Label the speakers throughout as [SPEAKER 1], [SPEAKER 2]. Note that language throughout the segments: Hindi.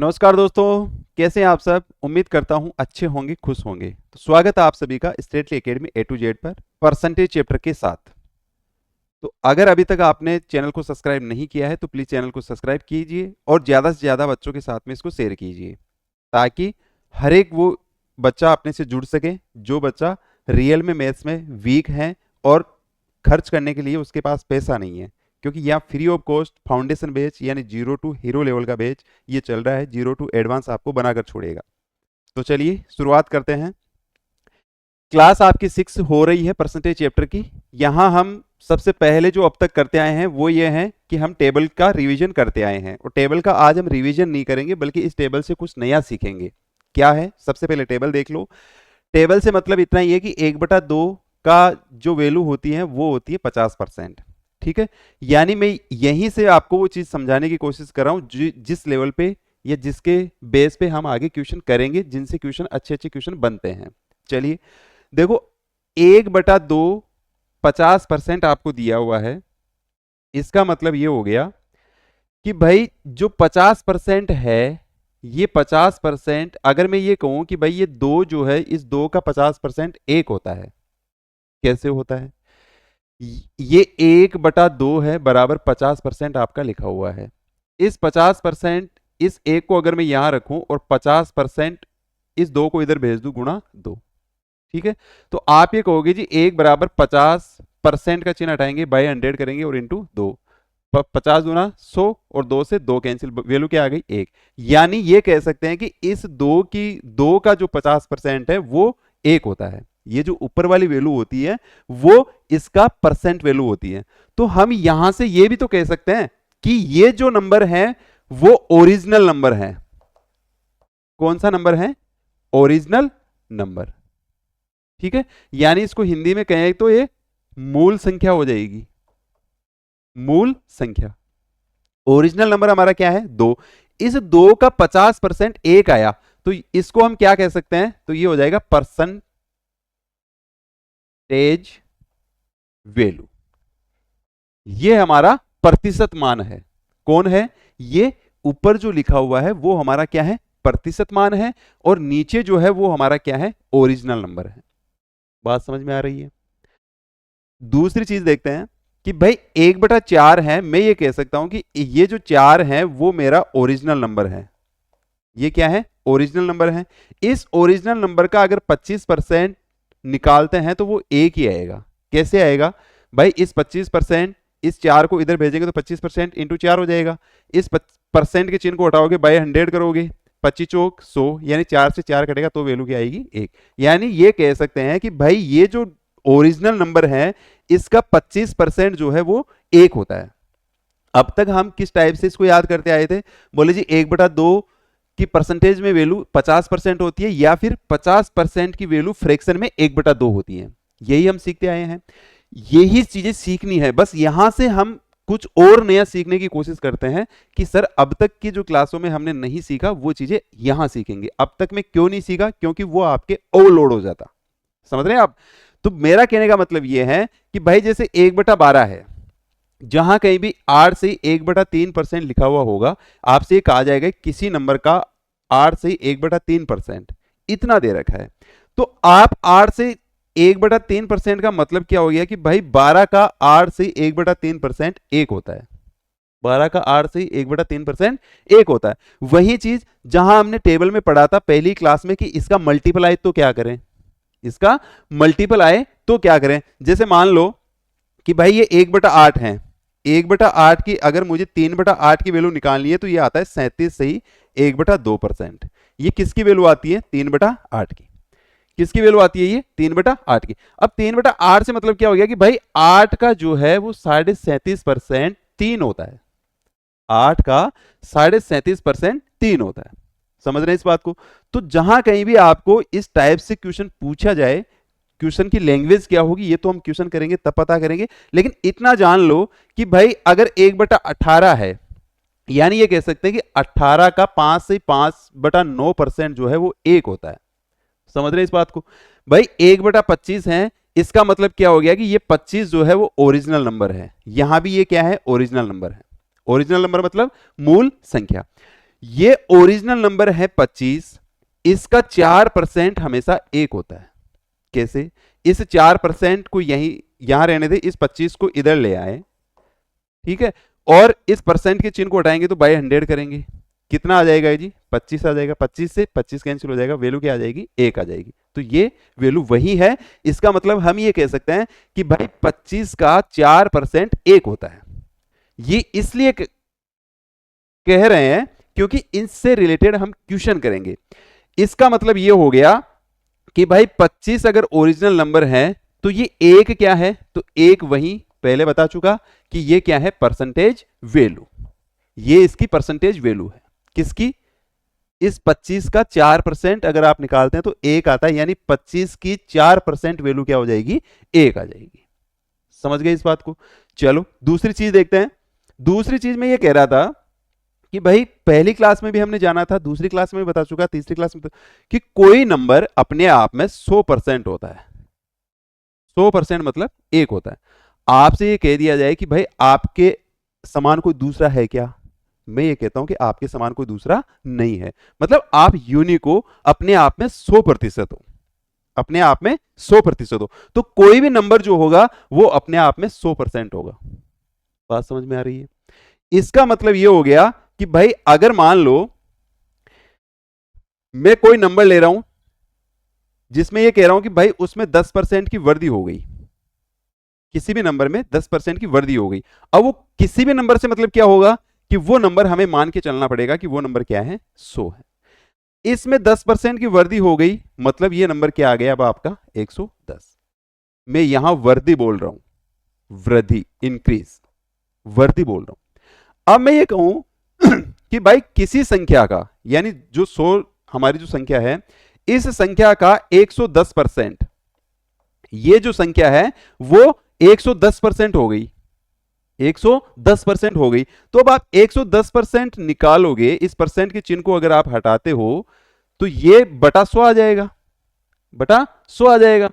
[SPEAKER 1] नमस्कार दोस्तों, कैसे हैं आप सब। उम्मीद करता हूं अच्छे होंगे, खुश होंगे। तो स्वागत है आप सभी का Stately Academy A to Z पर परसेंटेज चैप्टर के साथ। तो अगर अभी तक आपने चैनल को सब्सक्राइब नहीं किया है तो प्लीज चैनल को सब्सक्राइब कीजिए और ज्यादा से ज्यादा बच्चों के साथ में इसको शेयर कीजिए, ताकि हर एक वो बच्चा अपने से जुड़ सके जो बच्चा रियल में मैथ्स में वीक है और खर्च करने के लिए उसके पास पैसा नहीं है। क्योंकि यहाँ free of cost foundation batch यानी 0 टू हीरो लेवल का बैच ये चल रहा है। 0 टू एडवांस आपको बनाकर छोड़ेगा। तो चलिए शुरुआत करते हैं। क्लास आपकी 6 हो रही है परसेंटेज चैप्टर की। यहाँ हम सबसे पहले जो अब तक करते आए हैं वो ये है कि हम टेबल का रिवीजन करते आए हैं, और टेबल का आज हम रिवीजन नहीं करेंगे बल्कि इस टेबल से कुछ नया सीखेंगे। क्या है, सबसे पहले टेबल देख लो। टेबल से मतलब इतना ही है कि 1/2 का जो वैल्यू होती है वो होती है 50%। ठीक है, यानी मैं यहीं से आपको वो चीज समझाने की कोशिश कर रहा हूं जिस लेवल पे या जिसके बेस पे हम आगे क्वेश्चन करेंगे, जिनसे क्वेश्चन अच्छे अच्छे क्वेश्चन बनते हैं। चलिए देखो, 1/2 50% आपको दिया हुआ है। इसका मतलब ये हो गया कि भाई जो 50% है, ये 50% अगर मैं ये कहूं कि भाई ये 2 जो है, इस 2 का 50% 1 होता है। कैसे होता है? ये 1/2 है बराबर 50% आपका लिखा हुआ है। इस 50%, इस 1 को अगर मैं यहां रखूं और 50% इस 2 को इधर भेज दूं गुणा 2। ठीक है, तो आप ये कहोगे जी 1 बराबर 50% का चिन्ह हटाएंगे, बाय 100 करेंगे और इंटू 2। 50 गुना 100 और 2 से 2 कैंसिल, वैल्यू क्या आ गई 1। यानी ये कह सकते हैं कि इस 2 का जो 50% है वो 1 होता है। ये जो ऊपर वाली वैल्यू होती है वो इसका परसेंट वैल्यू होती है। तो हम यहां से ये भी तो कह सकते हैं कि ये जो नंबर है वो ओरिजिनल नंबर है। कौन सा नंबर है? Original number. ठीक है, यानी इसको हिंदी में कहें तो ये मूल संख्या हो जाएगी। मूल संख्या। ओरिजिनल नंबर हमारा क्या है? 2। इस 2 का 50% 1 आया, तो इसको हम क्या कह सकते हैं? तो ये हो जाएगा परसेंटेज वैल्यू। ये हमारा प्रतिशत मान है। कौन है ये? ऊपर जो लिखा हुआ है वो हमारा क्या है? प्रतिशत मान है, और नीचे जो है वो हमारा क्या है? ओरिजिनल नंबर है। बात समझ में आ रही है? दूसरी चीज देखते हैं कि भाई 1/4 है। मैं ये कह सकता हूं कि ये जो 4 है वो मेरा ओरिजिनल नंबर है। ये क्या है? ओरिजिनल नंबर है। इस ओरिजिनल नंबर का अगर 25% निकालते हैं तो वो 1 ही आएगा। कैसे आएगा भाई? इस 25%, इस 4 को इधर भेजेंगे तो 25% इंटू 4 हो जाएगा। इस परसेंट के चिन्ह को हटाओगे, बाय 100 करोगे, 25 चौक 100, यानी 4 से 4 कटेगा तो वैल्यू क्या आएगी? 1। यानी ये कह सकते हैं कि भाई ये जो ओरिजिनल नंबर है इसका 25% जो है वो 1 होता है। अब तक हम किस टाइप से इसको याद करते आए थे? बोले जी 1/2 की परसेंटेज में वैल्यू 50% होती है, या फिर 50% की वैल्यू फ्रैक्शन में 1/2 होती है। यही हम सीखते आए हैं, यही चीजें सीखनी है। बस यहां से हम कुछ और नया सीखने की कोशिश करते हैं कि सर अब तक की जो क्लासों में हमने नहीं सीखा वो चीजें यहां सीखेंगे। अब तक में क्यों नहीं सीखा? क्योंकि वो आपके ओवरलोड हो जाता। समझ रहे हैं आप? तो मेरा कहने का मतलब यह है कि भाई जैसे 1/12 है, जहां कहीं भी 8 से 1/3% लिखा हुआ होगा, आपसे ये कहा जाएगा किसी नंबर का 8 से 1/3% इतना दे रखा है। तो आप 8 से 1/3% का मतलब क्या हो गया कि भाई 12 का 8 से 1/3% 1 होता है। 12 का 8 से 1/3% 1 होता है। वही चीज जहां हमने टेबल में पढ़ा था पहली क्लास में कि इसका मल्टीप्लाई तो क्या करें, इसका मल्टीप्लाई तो क्या करें। जैसे मान लो कि भाई ये 1/8 है। 1/8 की अगर मुझे 3/8 की वैल्यू निकालनी है तो ये आता है 37 से ही 1/2%। ये किसकी वैल्यू आती है? 3/8 की। किसकी वैल्यू आती है? ये 3/8 की। अब 3/8 से मतलब क्या हो गया कि भाई 8 का जो है वो 37.5% 3 होता है। 8 का 37.5% 3 होता है। समझ रहे हैं इस बात को? तो जहां कहीं भी आपको इस टाइप से क्वेश्चन पूछा जाए, क्वेश्चन की लैंग्वेज क्या होगी ये तो हम क्वेश्चन करेंगे तब पता करेंगे, लेकिन इतना जान लो कि भाई अगर 1/18 है, यानी ये कह सकते हैं कि 18 का 5 से 5/9% जो है वो 1 होता है। समझ रहे हैं इस बात को? भाई 1/25 है, इसका मतलब क्या हो गया कि ये 25 जो है वो ओरिजिनल नंबर है। यहां भी ये क्या है? ओरिजिनल नंबर है। ओरिजिनल नंबर मतलब मूल संख्या। ये ओरिजिनल नंबर है 25, इसका 4% हमेशा 1 होता है। कैसे? इस 4% को यहां रहने दे, इस 25 को इधर ले आए, ठीक है, और इस परसेंट के चिन्ह को हटाएंगे तो बाय 100 करेंगे, कितना आ जाएगा जी? 25 आ जाएगा। 25 से 25 कैंसिल हो जाएगा, वैल्यू क्या आ जाएगी? 1 आ जाएगी। तो ये वैल्यू वही है। इसका मतलब हम ये कह सकते हैं कि भाई 25 का 4% 1 होता है। ये इसलिए कह रहे हैं क्योंकि इससे रिलेटेड हम क्वेश्चन करेंगे। इसका मतलब ये हो गया कि भाई 25 अगर ओरिजिनल नंबर है तो ये 1 क्या है? तो 1 वही पहले बता चुका कि ये क्या है? Percentage value. ये इसकी परसेंटेज वैल्यू है। किसकी? इस 25 का 4% अगर आप निकालते हैं तो 1 आता है, यानी 25 की 4% वैल्यू क्या हो जाएगी? 1 आ जाएगी। समझ गए इस बात को? चलो दूसरी चीज देखते हैं। दूसरी चीज में ये कह रहा था कि भाई पहली क्लास में भी हमने जाना था, दूसरी क्लास में भी बता चुका, तीसरी क्लास में कि कोई नंबर अपने आप में 100% होता है। 100% मतलब 1 होता है। आपसे ये कह दिया जाए कि भाई आपके समान कोई दूसरा है क्या? मैं ये कहता हूं कि आपके समान कोई दूसरा नहीं है, मतलब आप यूनिक हो, अपने आप में 100% हो, अपने आप में 100% हो, तो कोई भी नंबर जो होगा वो अपने आप में 100% होगा। बात समझ में आ रही है? इसका मतलब ये हो गया कि भाई अगर मान लो मैं कोई नंबर ले रहा हूं जिसमें ये कह रहा हूं कि भाई उसमें 10% की वृद्धि हो गई, किसी भी नंबर में 10% की वृद्धि हो गई। अब वो किसी भी नंबर से मतलब क्या होगा कि वो नंबर हमें मान के चलना पड़ेगा कि वो नंबर क्या है? 100 है। इसमें 10% की वृद्धि हो गई, मतलब ये नंबर क्या आ गया अब आपका? 110। मैं यहां वृद्धि बोल रहा हूं, वृद्धि, इंक्रीज, वृद्धि बोल रहा हूं। अब मैं ये कहूं कि भाई किसी संख्या का, यानी जो 100 हमारी जो संख्या है, इस संख्या का 110%, ये जो संख्या है वो 110% हो गई, 110% हो गई। तो अब आप 110% निकालोगे, इस परसेंट के चिन्ह को अगर आप हटाते हो तो ये बटा 100 आ जाएगा, बटा 100 आ जाएगा।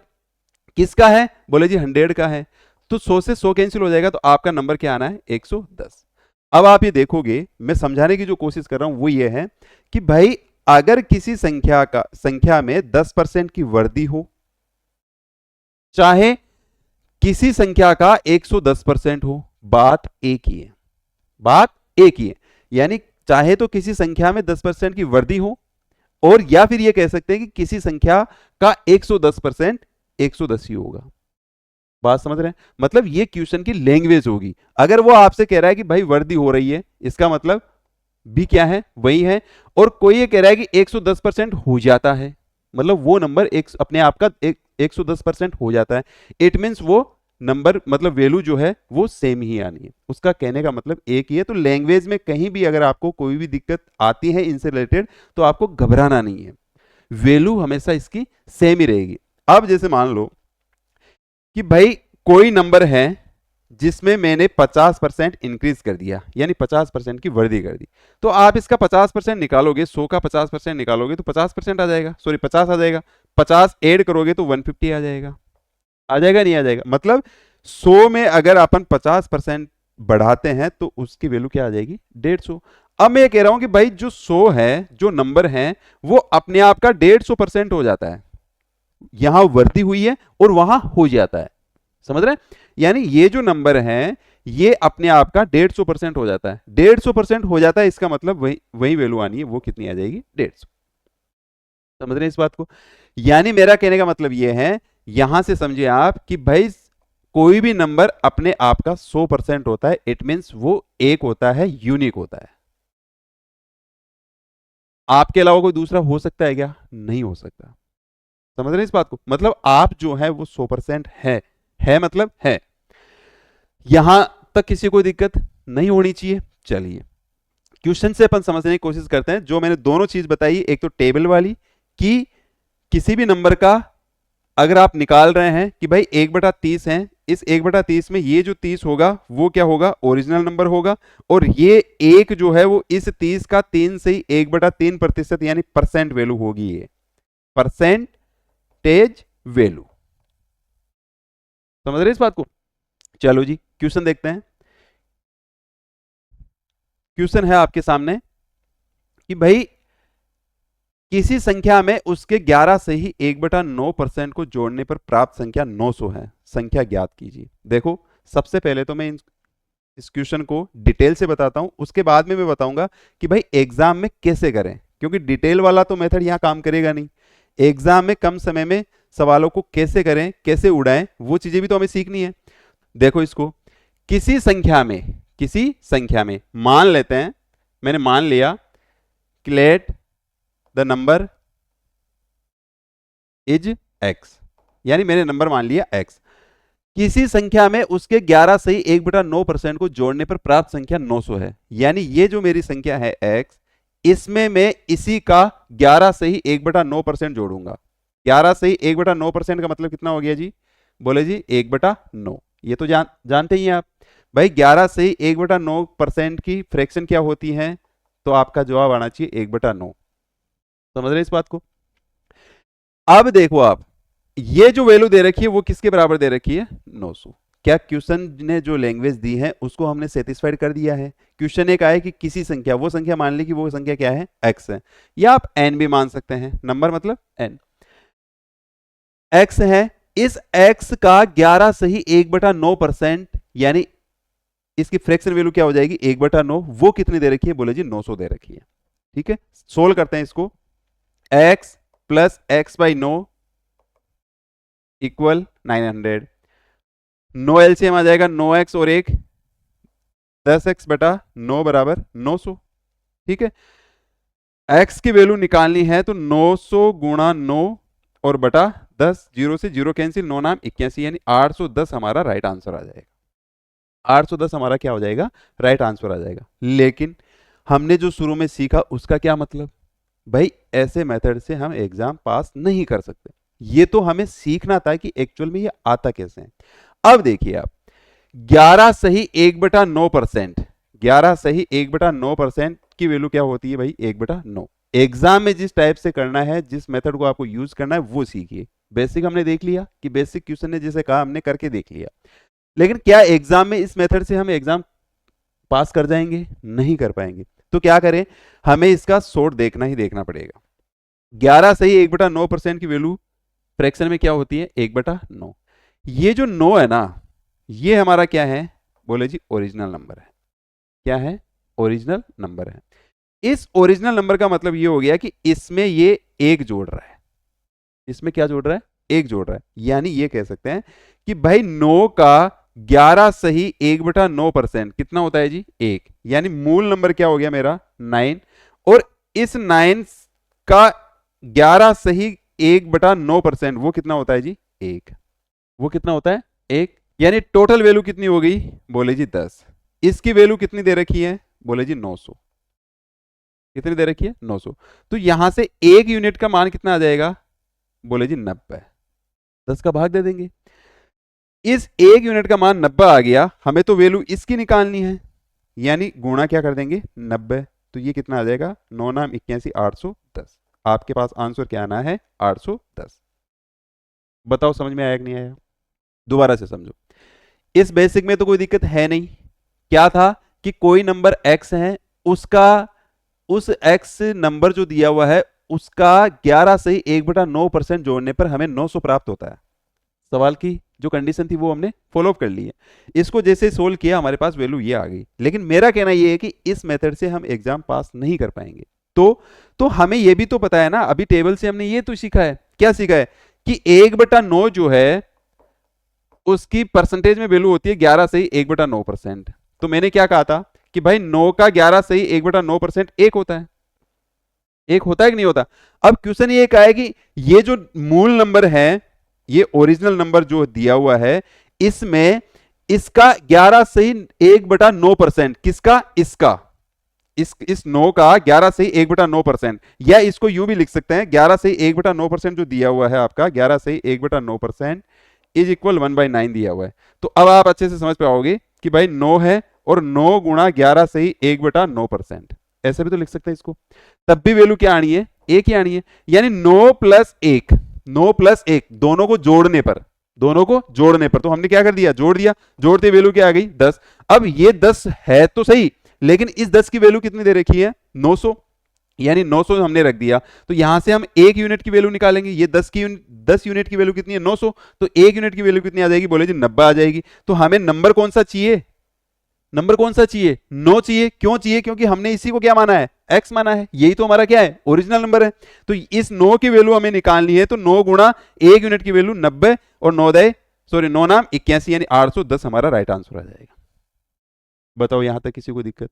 [SPEAKER 1] किसका है? बोले जी 100 का है। तो 100 से 100 कैंसिल हो जाएगा, तो आपका नंबर क्या आना है? 110। अब आप ये देखोगे, मैं समझाने की जो कोशिश कर रहा हूं वो ये है कि भाई अगर किसी संख्या में 10% की वृद्धि हो, चाहे किसी संख्या का 110% हो, बात एक ही है, बात एक ही है। यानी चाहे तो किसी संख्या में 10% की वृद्धि हो, और या फिर ये कह सकते हैं कि किसी संख्या का 110% 110 ही होगा। बात समझ रहे हैं? मतलब ये क्वेश्चन की लैंग्वेज होगी। अगर वो आपसे कह रहा है कि भाई वृद्धि हो रही है, इसका मतलब भी क्या है? वही है। और कोई ये कह रहा है कि 110% हो जाता है, मतलब वो नंबर एक अपने आप का 110% हो जाता है। इट मीन्स वो नंबर, मतलब वैल्यू जो है वो सेम ही आनी है। उसका कहने का मतलब एक ही है। तो लैंग्वेज में कहीं भी अगर आपको कोई भी दिक्कत आती है इनसे रिलेटेड, तो आपको घबराना नहीं है, वैल्यू हमेशा इसकी सेम ही रहेगी। अब जैसे मान लो कि भाई कोई नंबर है जिसमें मैंने 50% इंक्रीज कर दिया, यानी 50% की वृद्धि कर दी, तो आप इसका 50% निकालोगे, 100 का 50% निकालोगे तो 50% आ जाएगा, सॉरी 50 आ जाएगा। 50 ऐड करोगे तो 150 आ जाएगा। आ जाएगा नहीं आ जाएगा? मतलब 100 में अगर अपन 50% बढ़ाते हैं तो उसकी वैल्यू क्या आ जाएगी? 150। अब मैं ये कह रहा हूं कि भाई जो 100 है, जो नंबर है, वो अपने आप का 150% हो जाता है। यहां वृद्धि हुई है और वहां हो जाता है। समझ रहे हैं? यानी ये जो नंबर है ये अपने आप का 150% हो जाता है। 150% हो जाता है, इसका मतलब वही वही वैल्यू आनी है, वो कितनी आ जाएगी? 150। समझ रहे हैं इस बात को? यानी मेरा कहने का मतलब ये है, यहां से समझिए आप कि भाई कोई भी नंबर अपने आप का 100% होता है। इट मींस वो एक होता है, यूनिक होता है। आपके अलावा कोई दूसरा हो सकता है क्या? नहीं हो सकता। समझ रहे हैं इस बात को? मतलब आप जो है वो 100% है मतलब है। यहां तक किसी को दिक्कत नहीं होनी चाहिए। चलिए क्वेश्चन से अपन समझने की कोशिश करते हैं। जो मैंने दोनों चीज बताई, एक तो टेबल वाली कि किसी भी नंबर का अगर आप निकाल रहे हैं कि भाई 1/30 है, इस 1/30 में ये जो 30 होगा वो क्या होगा? ओरिजिनल नंबर होगा। और ये एक जो है वो इस 30 का 3 से ही 1/3% यानी परसेंट वैल्यू होगी। ये परसेंटेज वैल्यू। समझ रहे इस बात को? चलो जी क्वेश्चन देखते हैं। क्वेश्चन है आपके सामने कि भाई किसी संख्या में उसके 11 से ही 1/9% को जोड़ने पर प्राप्त संख्या 900 है, संख्या ज्ञात कीजिए। देखो सबसे पहले तो मैं इस क्वेश्चन को डिटेल से बताता हूं, उसके बाद में मैं बताऊंगा कि भाई एग्जाम में कैसे करें, क्योंकि डिटेल वाला तो मेथड यहां काम करेगा नहीं। एग्जाम में कम समय में सवालों को कैसे करें, कैसे उड़ाएं, वो चीजें भी तो हमें सीखनी है। देखो इसको, किसी संख्या में मान लेते हैं, मैंने मान लिया कि let the number is x, यानी मैंने नंबर मान लिया x। किसी संख्या में उसके 11 से ही 1/9% को जोड़ने पर प्राप्त संख्या 900 है, यानी ये जो मेरी संख्या है x, इसमें मैं इसी का 11 से ही 1/9% जोड़ूंगा। 11 से ही 1/9% का मतलब कितना हो गया जी? बोले जी 1/9। ये तो जानते ही हैं आप भाई, 11 से ही 1/9% की फ्रैक्शन क्या होती है, तो आपका जवाब आना चाहिए 1/9। समझ रहे इस बात को? अब देखो आप, ये जो वैल्यू दे रखी है वो किसके बराबर दे रखी है? 900। क्या क्वेश्चन ने जो लैंग्वेज दी है उसको हमने सेटिस्फाइड कर दिया है? क्वेश्चन एक आया कि किसी संख्या, वो संख्या मान ली कि वो संख्या क्या है? x है, या आप n भी मान सकते हैं, नंबर मतलब n। x है, इस x का 11 से ही 1/9%, यानी इसकी फ्रैक्शन वैल्यू क्या हो जाएगी? 1/9। वो कितनी दे रखी है? बोले जी 900 दे रखी है। ठीक है, सोल्व करते हैं इसको। x प्लस x/9 इक्वल 900। 9 एलसीएम आ जाएगा, 9x और 1 10x/9 बराबर 900। ठीक है, x की वैल्यू निकालनी है तो 900 गुणा 9 और बटा 10, 0 से 0 कैंसिल, 9 नाम 81, यानी 810 हमारा राइट आंसर आ जाएगा। 810 हमारा क्या हो जाएगा? राइट आंसर आ जाएगा। लेकिन हमने जो शुरू में सीखा उसका क्या मतलब? भाई ऐसे मेथड से हम एग्जाम पास नहीं कर सकते। ये तो हमें सीखना था कि एक्चुअल में ये आता कैसे है। अब देखिए आप, 11 सही 1/9%, 11 सही 1/9% की वैल्यू क्या होती है भाई? 1/9। एग्जाम में जिस टाइप से करना है, जिस मेथड को आपको यूज करना है वो सीखिए। बेसिक हमने देख लिया कि बेसिक क्वेश्चन ने जैसे कहा हमने करके देख लिया, लेकिन क्या एग्जाम में इस मेथड से हम एग्जाम पास कर जाएंगे? नहीं कर पाएंगे। तो क्या करें, हमें इसका सोर्ट देखना ही देखना पड़ेगा। 11 सही 1/9% की वैल्यू फ्रैक्शन में क्या होती है? 1/9। ये जो 9 है ना, ये हमारा क्या है? बोले जी ओरिजिनल नंबर है। क्या है? ओरिजिनल नंबर है। इस ओरिजिनल नंबर का मतलब ये हो गया कि इसमें ये 1 जोड़ रहा है। इसमें क्या जोड़ रहा है? 1 जोड़ रहा है। यानी ये कह सकते हैं कि भाई 9 का 11 सही 1/9% कितना होता है जी? 1। यानी मूल नंबर क्या हो गया मेरा? 9। और इस 9 का 11 सही 1/9% वो कितना होता है जी? 1। वो कितना होता है? 1। यानी टोटल वैल्यू कितनी हो गई? बोले जी 10। इसकी वैल्यू कितनी दे रखी है? बोले जी 900। कितनी दे रखी है? 900। तो यहां से 1 यूनिट का मान कितना आ जाएगा? बोले जी 90। 10 का भाग दे देंगे। इस 1 यूनिट का मान 90 आ गया, हमें तो वैल्यू इसकी निकालनी है, यानी गुणा क्या कर देंगे? 90। तो ये कितना आ जाएगा? 9 नाम 81, 810। आपके पास आंसर क्या आना है? 810। बताओ समझ में आया कि नहीं आया? दोबारा से समझो। इस बेसिक में तो कोई दिक्कत है नहीं। क्या था कि कोई नंबर x है, उसका उस x नंबर जो दिया हुआ है उसका 11 से 1/9% जोड़ने पर हमें 900 प्राप्त होता है। सवाल की जो कंडीशन थी वो हमने फॉलो अप कर ली है। इसको जैसे सोल्व किया हमारे पास वैल्यू ये आ गई। लेकिन मेरा कहना ये है कि इस मेथड से हम एग्जाम पास नहीं कर पाएंगे। तो हमें ये भी तो पता है ना, अभी टेबल से हमने ये तो सीखा है। क्या सीखा है? कि 1/9 जो है उसकी परसेंटेज में वैल्यू होती है 11 से 1/9%। तो मैंने क्या कहा था कि भाई 9 का 11 से 1/9% 1 होता है। 1 होता है कि नहीं होता? अब क्वेश्चन ये कहा है कि ये जो मूल नंबर है, ये ओरिजिनल नंबर जो दिया हुआ है, इसमें इसका 11 से 1/9%, किसका? इसका। इस 9 का 11 से 1/9%, या इसको यूं भी लिख सकते हैं 11 से 1/9% जो दिया हुआ है आपका, 11 से 1/9% इज इक्वल 1/9 दिया हुआ है। तो अब आप अच्छे से समझ पाओगे कि भाई 9 है और 9 गुणा 11 से ही 1/9%, ऐसे भी तो लिख सकते हैं इसको। तब भी वैल्यू क्या आनी है? 1 ही आनी है। यानी 9 प्लस 1, 9 प्लस 1 दोनों को जोड़ने पर, तो हमने क्या कर दिया? जोड़ दिया। जोड़ते वैल्यू क्या आ गई? 10। अब ये 10 है तो सही, लेकिन इस 10 की वैल्यू कितनी दे रखी है? 900। यानी 900 हमने रख दिया, तो यहां से हम 1 यूनिट की वैल्यू निकालेंगे। ये 10 यूनिट की वैल्यू कितनी है? 900। तो 1 यूनिट की वैल्यू कितनी आ जाएगी? बोले जी 90 आ जाएगी। तो हमें नंबर कौन सा चाहिए? नंबर कौन सा चाहिए? 9 चाहिए। क्यों चाहिए? क्योंकि हमने इसी को क्या माना है? x माना है। यही तो हमारा क्या है? ओरिजिनल नंबर है। तो इस 9 की वैल्यू हमें निकालनी है, तो 9 गुणा 1 यूनिट की वैल्यू 90 और 9 नाम 81 यानी 810 हमारा राइट आंसर आ जाएगा। बताओ यहां तक किसी को दिक्कत?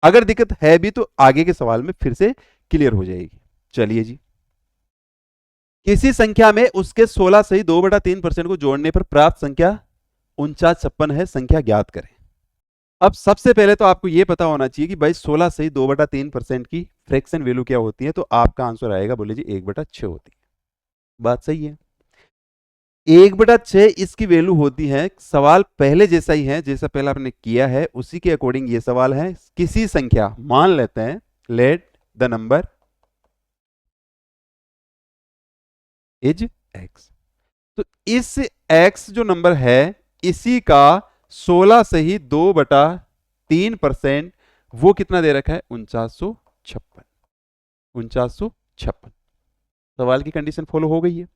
[SPEAKER 1] अगर दिक्कत है भी तो आगे के सवाल में फिर से क्लियर हो जाएगी। चलिए जी, किसी संख्या में उसके 16 सही 2/3% को जोड़ने पर प्राप्त संख्या 4956 है, संख्या ज्ञात करें। अब सबसे पहले तो आपको यह पता होना चाहिए कि भाई 16 सही 2/3% की फ्रैक्शन वैल्यू क्या होती है, तो आपका आंसर आएगा, बोले जी 1/6 होती है। बात सही है। 1/6 इसकी वैल्यू होती है। सवाल पहले जैसा ही है, जैसा पहले आपने किया है उसी के अकॉर्डिंग ये सवाल है। किसी संख्या, मान लेते हैं let the number is x, तो इस x जो नंबर है इसी का 16 से ही 2/3% वो कितना दे रखा है? 4956। 4956 सवाल की कंडीशन फॉलो हो गई है।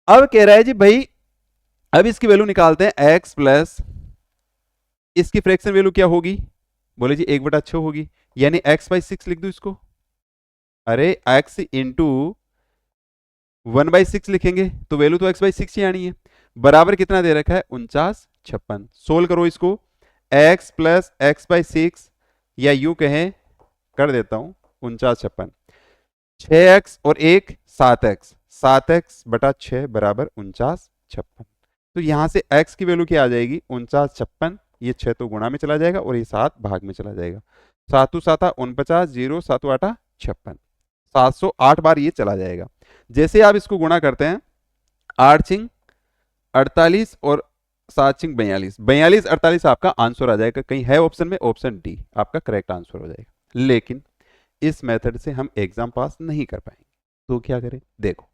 [SPEAKER 1] अब कह रहा है जी भाई, अब इसकी वैल्यू निकालते हैं। x प्लस इसकी फ्रैक्शन वैल्यू क्या होगी? बोले जी 1/6 होगी, यानी x/6 लिख दो इसको। अरे x इंटू 1/6 लिखेंगे तो वैल्यू तो x/6 ही आनी है। बराबर कितना दे रखा है? 4956। सोल्व करो इसको। x प्लस x/6 या यू कहें, कर देता हूं 4956, 6x और 1 7x, 7x/6 बराबर 4956। तो यहां से x की वैल्यू क्या आ जाएगी? 4956। ये 6 तो गुणा में चला जाएगा और ये 7 भाग में चला जाएगा। 7 7 49, 0 7 8 56, 708 बार ये चला जाएगा। जैसे आप इसको गुणा करते हैं, 8 छिंग 48 और 7 छिंग 42, 42 48 आपका आंसर आ जाएगा। कहीं है ऑप्शन में? ऑप्शन डी आपका करेक्ट आंसर हो जाएगा। लेकिन इस मेथड से हम एग्जाम पास नहीं कर पाएंगे, तो क्या करें? देखो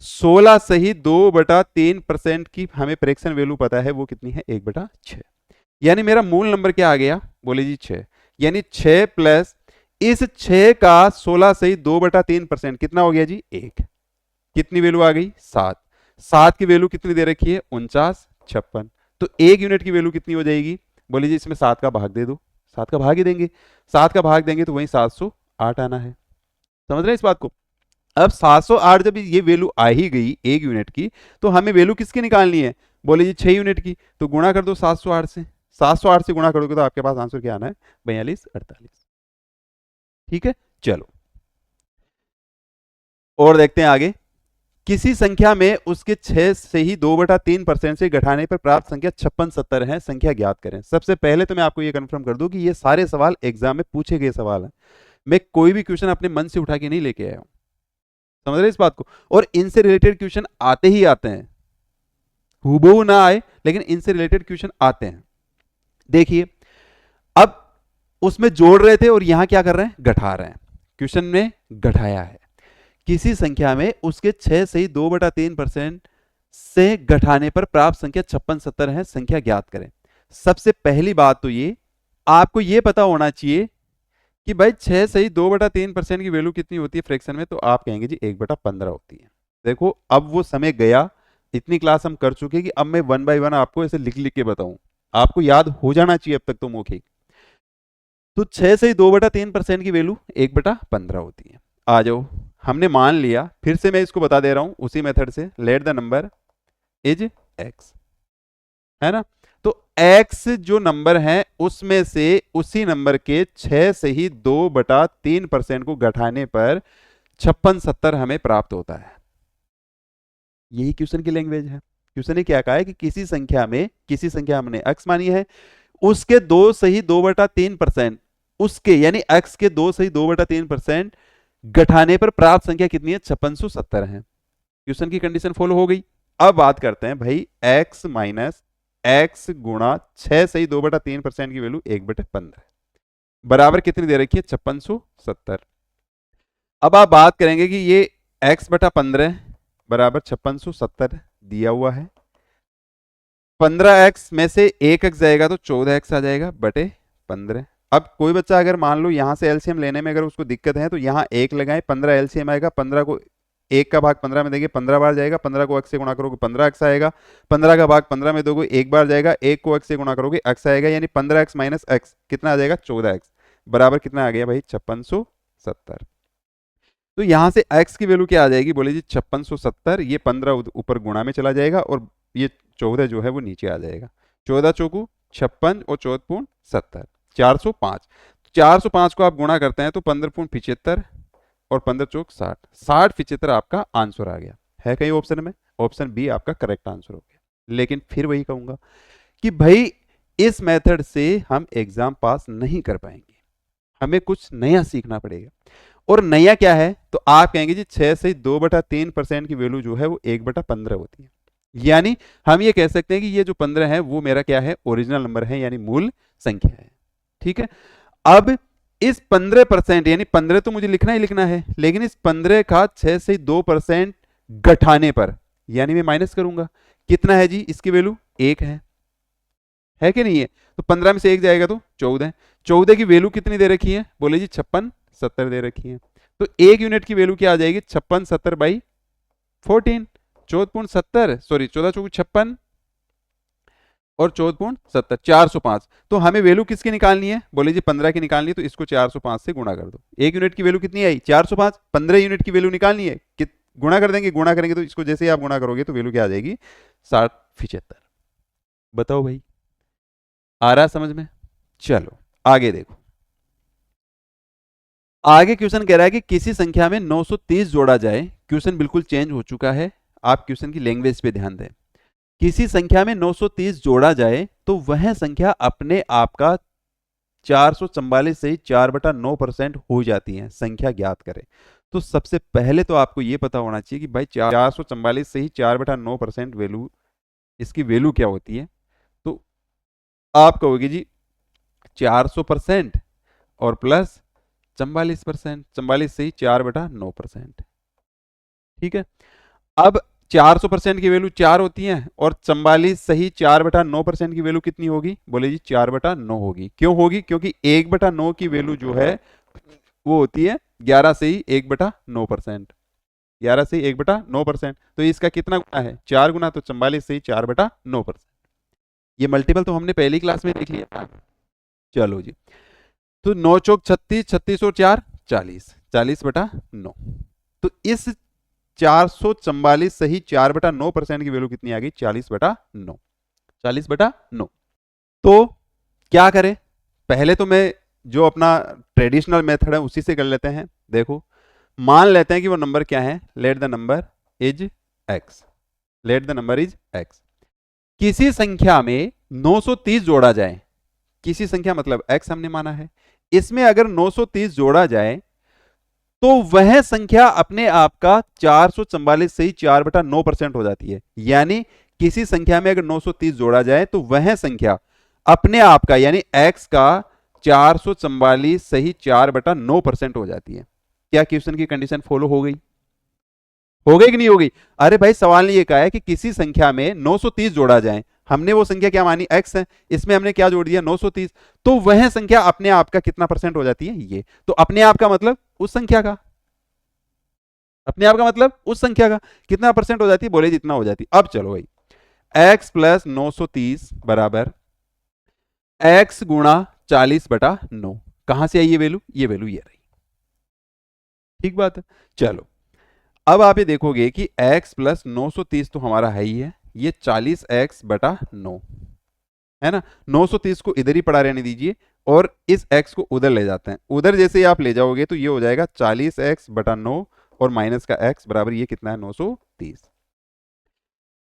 [SPEAKER 1] 16 सही 2/3% की हमें फ्रैक्शन वैल्यू पता है, वो कितनी है? 1/6। यानी मेरा मूल नंबर क्या आ गया? बोले जी 6। यानी 6 प्लस इस 6 का 16 सही 2/3% कितना हो गया जी? 1। कितनी वैल्यू आ गई? 7। 7 की वैल्यू कितनी दे रखी है? 4956। तो 1 यूनिट की वैल्यू कितनी हो जाएगी? बोले जी इसमें 7 का भाग दे दो। 7 का भाग ही देंगे। 7 का भाग देंगे तो वहीं 708 आना है। समझ रहे हैं इस बात को? अब 708 जब ये वैल्यू आ ही गई 1 यूनिट की, तो हमें वैल्यू किसकी निकालनी है? बोले जी 6 यूनिट की। तो गुणा कर दो 708 से। 708 से गुणा करोगे तो आपके पास आंसर क्या आना है? 42 48। ठीक है, चलो और देखते हैं आगे। किसी संख्या में उसके 6 से ही 2/3% से घटाने पर प्राप्त संख्या 5670 है, संख्या ज्ञात करें। सबसे पहले तो मैं आपको यह कंफर्म कर दूं कि ये सारे सवाल एग्जाम में पूछे गए सवाल हैं। मैं कोई भी क्वेश्चन अपने मन से उठा के नहीं लेके आया हूं। समझ रहे इस बात को? और इनसे रिलेटेड क्वेश्चन आते ही आते हैं, हूबहू ना आए लेकिन इनसे रिलेटेड क्वेश्चन आते हैं। देखिए, अब उसमें जोड़ रहे थे और यहां क्या कर रहे हैं? घटा रहे हैं। क्वेश्चन में घटाया है। किसी संख्या में उसके 6 से ही 2/3% से घटाने पर प्राप्त संख्या 5670 है, संख्या ज्ञात करें। सबसे पहली बात तो ये आपको ये पता होना चाहिए कि भाई 6 से ही 2/3% की वैल्यू कितनी होती है फ्रैक्शन में? तो आप कहेंगे जी 1/15 होती है। देखो अब वो समय गया, इतनी क्लास हम कर चुके कि अब मैं 1 बाय 1 आपको ऐसे लिख लिख के बताऊं। आपको याद हो जाना चाहिए अब तक तो मौखिक। तो 6 से ही 2/3% की वैल्यू 1/15 होती है। आ जाओ, हमने मान लिया, फिर से मैं इसको बता दे रहा हूं उसी मेथड से। Let the number is x, है ना? तो x जो नंबर है उसमें से उसी नंबर के 6 से ही 2/3% को घटाने पर 5670 हमें प्राप्त होता है। यही क्वेश्चन की लैंग्वेज है। क्वेश्चन ने क्या कहा है कि किसी संख्या हमने x मानी है, उसके 2 से ही 2/3%, उसके यानी x के 2 से ही 2/3% घटाने पर प्राप्त संख्या कितनी है? 5670 है। क्वेश्चन की कंडीशन फॉलो हो गई। अब बात करते हैं भाई x माइनस x गुणा 6 से ही 2/3% की वैल्यू 1/15 बराबर कितनी दे रखी है? 5670। अब आप बात करेंगे कि ये x/15 बराबर 5670 दिया हुआ है। 15x में से 1x जाएगा तो 14x आ जाएगा बटे 15। अब कोई बच्चा अगर मान लो यहाँ से एलसीएम लेने में अगर उसको दिक्कत है तो यहाँ 1 लगाएं, 15 एलसीएम आएगा, 15 को 1 का भाग 15 में देंगे 15 बार जाएगा, 15 को x से गुणा करोगे 15x आएगा, 15 का भाग 15 में दोगे 1 बार जाएगा, 1 को x से गुणा करोगे x आएगा, यानी 15x माइनस x कितना आ जाएगा 14x बराबर कितना आ गया भाई 5670। तो यहां से x की वैल्यू क्या आ जाएगी, बोले जी 5670, ये 15 ऊपर गुणा में चला जाएगा और ये 14 जो है वो नीचे आ जाएगा। 14 चौकू 56 और 14 पूर्ण 70, 405। 405 को आप गुणा करते हैं तो 15 पूर्ण 75 और 15 चौक 60, 60 75 आपका आंसर आ गया है कहीं ऑप्शन में। ऑप्शन बी आपका करेक्ट आंसर हो गया। लेकिन फिर वही कहूंगा कि भाई इस मेथड से हम एग्जाम पास नहीं कर पाएंगे, हमें कुछ नया सीखना पड़ेगा। और नया क्या है, तो आप कहेंगे जी 6 से 2/3% की वैल्यू जो है वो 1/15 होती है। यानी हम ये कह सकते हैं कि ये जो 15 है वो मेरा क्या है, ओरिजिनल नंबर है, यानी मूल संख्या है। ठीक है, अब इस 15% यानी 15 तो मुझे लिखना ही लिखना है, लेकिन इस 15 का 6 से 2% घटाने पर यानी मैं माइनस करूंगा, कितना है जी, इसकी वैल्यू 1 है कि नहीं है। तो 15 में से 1 जाएगा तो 14, 14 की वैल्यू कितनी दे रखी है, बोले जी 56 70 दे रखी है। तो 1 यूनिट की वैल्यू क्या आ जाएगी, 56 70 बाई 14, 14.70 सॉरी 14 चौक 56 और 14.70, 405। तो हमें वैल्यू किसकी निकालनी है, बोले जी 15 की निकालनी है, तो इसको 405 से गुणा कर दो। 1 यूनिट की वैल्यू कितनी आई 405, 15 यूनिट की वैल्यू निकालनी है, गुणा कर देंगे, गुणा करेंगे तो इसको जैसे ही आप गुणा करोगे तो वैल्यू क्या आ जाएगी 60 75। बताओ भाई आ रहा समझ में। चलो आगे देखो, आगे क्वेश्चन कह रहा है कि किसी संख्या में 930 जोड़ा जाए। क्वेश्चन बिल्कुल चेंज हो चुका है, आप क्वेश्चन की लैंग्वेज पे ध्यान दें। किसी संख्या में 930 जोड़ा जाए तो वह संख्या अपने आप का 444 से 4/9% हो जाती है, संख्या ज्ञात करें। तो सबसे पहले तो आपको यह पता होना चाहिए कि भाई 444 से ही 4/9% वैल्यू, इसकी वैल्यू क्या होती है। तो आप कहोगे जी 400% और प्लस 44%, 44 से ही 4/9%। ठीक है, अब 400% की वैल्यू 4 होती है और 44 सही 4/9% की वैल्यू कितनी होगी, बोले जी 4/9 होगी। क्यों होगी, क्योंकि 1/9 की वैल्यू जो है वो होती है 11 से ही 1/9%, 11 से ही 1/9%। तो इसका कितना गुना है, 4 गुना, तो 44 से ही 4/9%। ये मल्टीपल तो हमने पहली क्लास में देख लिया। चलो जी, तो 9 चौक 36, 36 और 4 40, 40/9। तो इस 444 सही 4/9% की वैल्यू कितनी आ गई, 40/9, 40/9। तो क्या करें, पहले तो मैं जो अपना ट्रेडिशनल मेथड है उसी से कर लेते हैं। देखो मान लेते हैं कि वो नंबर क्या है, let the number is x, let the number is x। किसी संख्या में 930 जोड़ा जाए, किसी संख्या मतलब x हमने माना है, इसमें अगर 930 जोड़ा जाए तो वह संख्या अपने आप का 444 से ही 4/9% हो जाती है। यानी किसी संख्या में अगर 930 जोड़ा जाए तो वह संख्या अपने आप का यानी x का 444 से ही 4/9% हो जाती है। क्या क्वेश्चन की कंडीशन फॉलो हो गई, हो गई कि नहीं हो गई। अरे भाई सवाल ने यह कहा है कि किसी संख्या में 930 जोड़ा जाए, हमने वो संख्या क्या मानी x है, इसमें हमने क्या जोड़ दिया 930, तो वह संख्या अपने आप का कितना परसेंट हो जाती है, ये। तो अपने आप का मतलब उस संख्या का, अपने आप का मतलब उस संख्या का कितना परसेंट हो जाती है, बोले जितना हो जाती है। अब चलो भाई x प्लस 930 बराबर x गुणा 40/9, कहां से आई ये वैल्यू, ये वैल्यू ये रही। ठीक बात है। चलो अब आप ये देखोगे कि x प्लस 930 तो हमारा है ही है, ये 40x/9 है ना। 930 को इधर ही पड़ा रहने दीजिए और इस x को उधर ले जाते हैं। उधर जैसे ही आप ले जाओगे तो ये हो जाएगा 40x/9 और माइनस का x बराबर ये कितना है 930।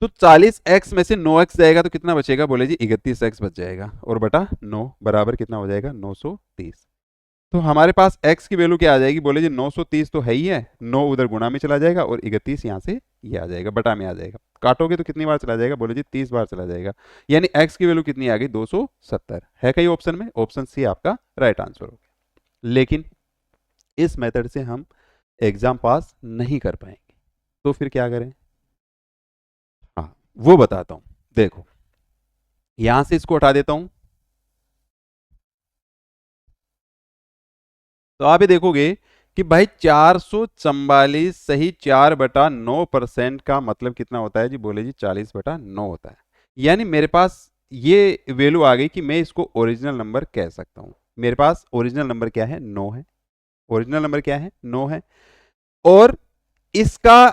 [SPEAKER 1] तो 40x में से 9x जाएगा तो कितना बचेगा, बोले जी 31x बच जाएगा और बटा 9 बराबर कितना हो जाएगा 930। तो हमारे पास x की वैल्यू क्या आ जाएगी, बोले जी 930 तो है ही है, 9 उधर गुणा में चला जाएगा और 31 यहां से ये आ जाएगा, बटा में आ जाएगा। काटोगे तो कितनी बार चला जाएगा, बोले जी 30 बार चला जाएगा। यानी x की वैल्यू कितनी आ गई 270। है कहीं ऑप्शन में, ऑप्शन सी आपका राइट आंसर हो गया। लेकिन इस मेथड से हम एग्जाम पास नहीं कर पाएंगे, तो फिर क्या करें, हाँ वो बताता हूं। देखो यहां से इसको हटा देता हूं, तो आप ये देखोगे कि भाई 444 सही 4/9% का मतलब कितना होता है जी? बोले जी 40/9 होता है। यानी मेरे पास ये वैल्यू आ गई कि मैं इसको ओरिजिनल नंबर कह सकता हूं। मेरे पास ओरिजिनल नंबर क्या है? 9 है। ओरिजिनल नंबर क्या है? 9 है। और इसका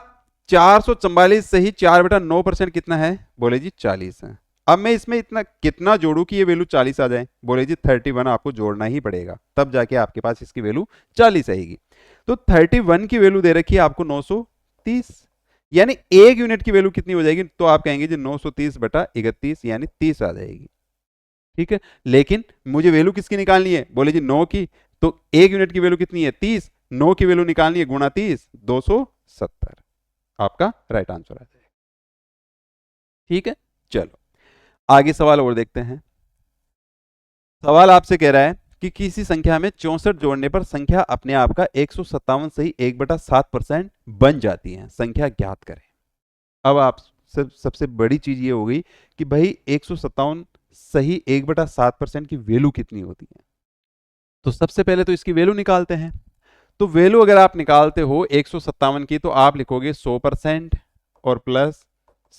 [SPEAKER 1] 444 सही 4/9% कितना है? बोले जी 40 है। अब मैं इसमें इतना कितना जोड़ू कि ये वैल्यू 40 आ जाए? बोले जी 31 आपको जोड़ना ही पड़ेगा, तब जाके आपके पास इसकी वैल्यू 40 आएगी। तो 31 की वैल्यू दे रखी है आपको 930, यानी एक यूनिट की वैल्यू कितनी हो जाएगी? तो आप कहेंगे जी 930/31 यानी 30 आ जाएगी। ठीक है, लेकिन मुझे वैल्यू किसकी निकालनी है? बोले जी 9 की। तो एक यूनिट की वैल्यू कितनी है? 30। 9 की वैल्यू निकालनी है गुणा 30, 270 आपका राइट आंसर आ जाएगा। ठीक है, चलो आगे सवाल और देखते हैं। सवाल आपसे कह रहा है कि किसी संख्या में 64 जोड़ने पर संख्या अपने आप का 157 सही 1/7% बन जाती है, संख्या ज्ञात करें। अब आप सबसे बड़ी चीज ये हो गई कि भाई 157 सही 1/7% की वैल्यू कितनी होती है। तो सबसे पहले तो इसकी वैल्यू निकालते हैं। तो वैल्यू अगर आप निकालते हो 157 की, तो आप लिखोगे 100% और प्लस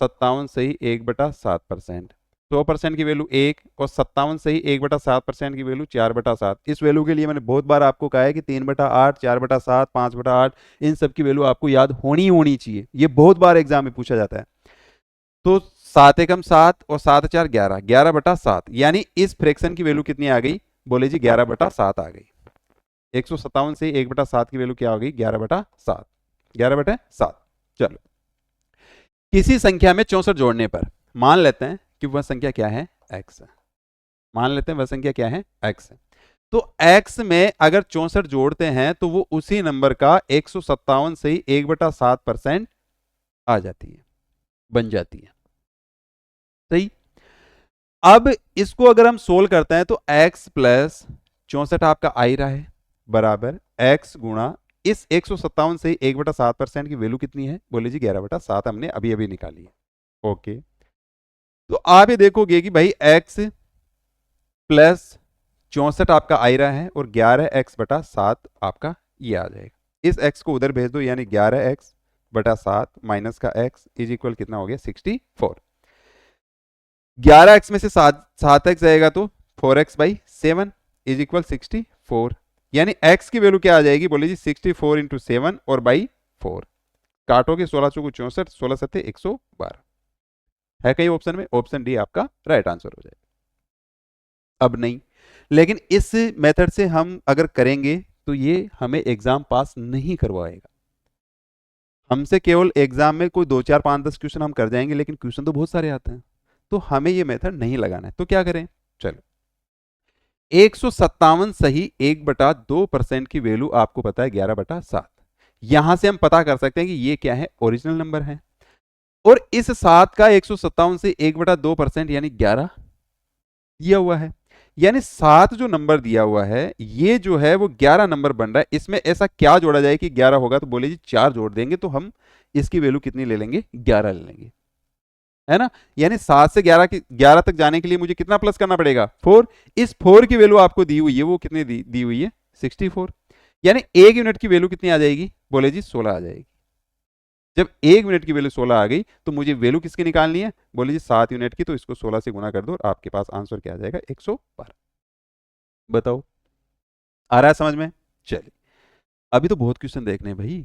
[SPEAKER 1] 57 सही 1/7%। 100% की वैल्यू 1 और 57 सही 1/7% की वैल्यू 4/7। इस वैल्यू के लिए मैंने बहुत बार आपको कहा है कि 3/8, 4/7, 5/8 इन सब की वैल्यू आपको याद होनी चाहिए। ये बहुत बार एग्जाम में पूछा जाता है। तो 7 एकम 7 और 7 4 11, 11/7 यानी इस फ्रैक्शन की वैल्यू कितनी आ गई? बोले जी 11/7 आ गई। 157 से 1/7 की वैल्यू क्या होगी? 11/7। 11/7। चलो, किसी संख्या में 64 जोड़ने पर मान लेते हैं कि वह संख्या क्या है? x है। मान लेते हैं वह संख्या क्या है? x है। तो x में अगर 64 जोड़ते हैं तो वो उसी नंबर का 157 से 1/7% आ जाती है, बन जाती है। सही। अब इसको अगर हम सोल्व करते हैं तो x प्लस 64 आपका आ ही रहा है बराबर x गुणा इस 157 से 1/7% की वैल्यू कितनी है? बोले जी 11/7 हमने अभी अभी निकाली है। ओके, तो आप ये देखोगे कि भाई x प्लस 64 आपका आ ही रहा है और 11x/7 आपका ये आ जाएगा। इस x को उधर भेज दो, यानी 11x/7 माइनस का x इज इक्वल कितना हो गया? 64। 11x में से 7x जाएगा तो 4x/7 इज इक्वल 64, यानी x की वैल्यू क्या आ जाएगी? बोले जी 64 इंटू 7 और बाई 4। काटोगे 16 चौको 64, 16 सत्ते 112 है कहीं ऑप्शन में? ऑप्शन डी आपका राइट आंसर हो जाएगा। अब नहीं, लेकिन इस मेथड से हम अगर करेंगे तो ये हमें एग्जाम पास नहीं करवाएगा। हमसे केवल एग्जाम में कोई 2 4 5 10 क्वेश्चन हम कर जाएंगे, लेकिन क्वेश्चन तो बहुत सारे आते हैं, तो हमें ये मेथड नहीं लगाना है। तो क्या करें? चलो, 157 सही 1/2% की वैल्यू आपको पता है 11/7। यहां से हम पता कर सकते हैं कि ये क्या है? ओरिजिनल नंबर है। और इस 7 का 157 से 1/2% यानी 11 दिया हुआ है। यानी 7 जो नंबर दिया हुआ है ये जो है वो 11 नंबर बन रहा है। इसमें ऐसा क्या जोड़ा जाए कि 11 होगा? तो बोले जी 4 जोड़ देंगे तो हम इसकी वैल्यू कितनी ले लेंगे? 11 ले लेंगे, है ना। यानी 7 से 11 तक जाने के लिए मुझे कितना प्लस करना पड़ेगा? 4। इस 4 की वैल्यू आपको दी हुई है, वो कितनी दी हुई है? 64। यानी एक यूनिट की वैल्यू कितनी आ जाएगी? बोले जी 16 आ जाएगी। जब एक यूनिट की वैल्यू 16 आ गई तो मुझे वैल्यू किसकी निकालनी है? बोले जी 7 यूनिट की, तो इसको 16 से गुना कर दो और आपके पास आंसर क्या आ जाएगा? 112। बताओ, आ रहा है समझ में? चलिए, अभी तो बहुत क्वेश्चन देखने हैं भाई।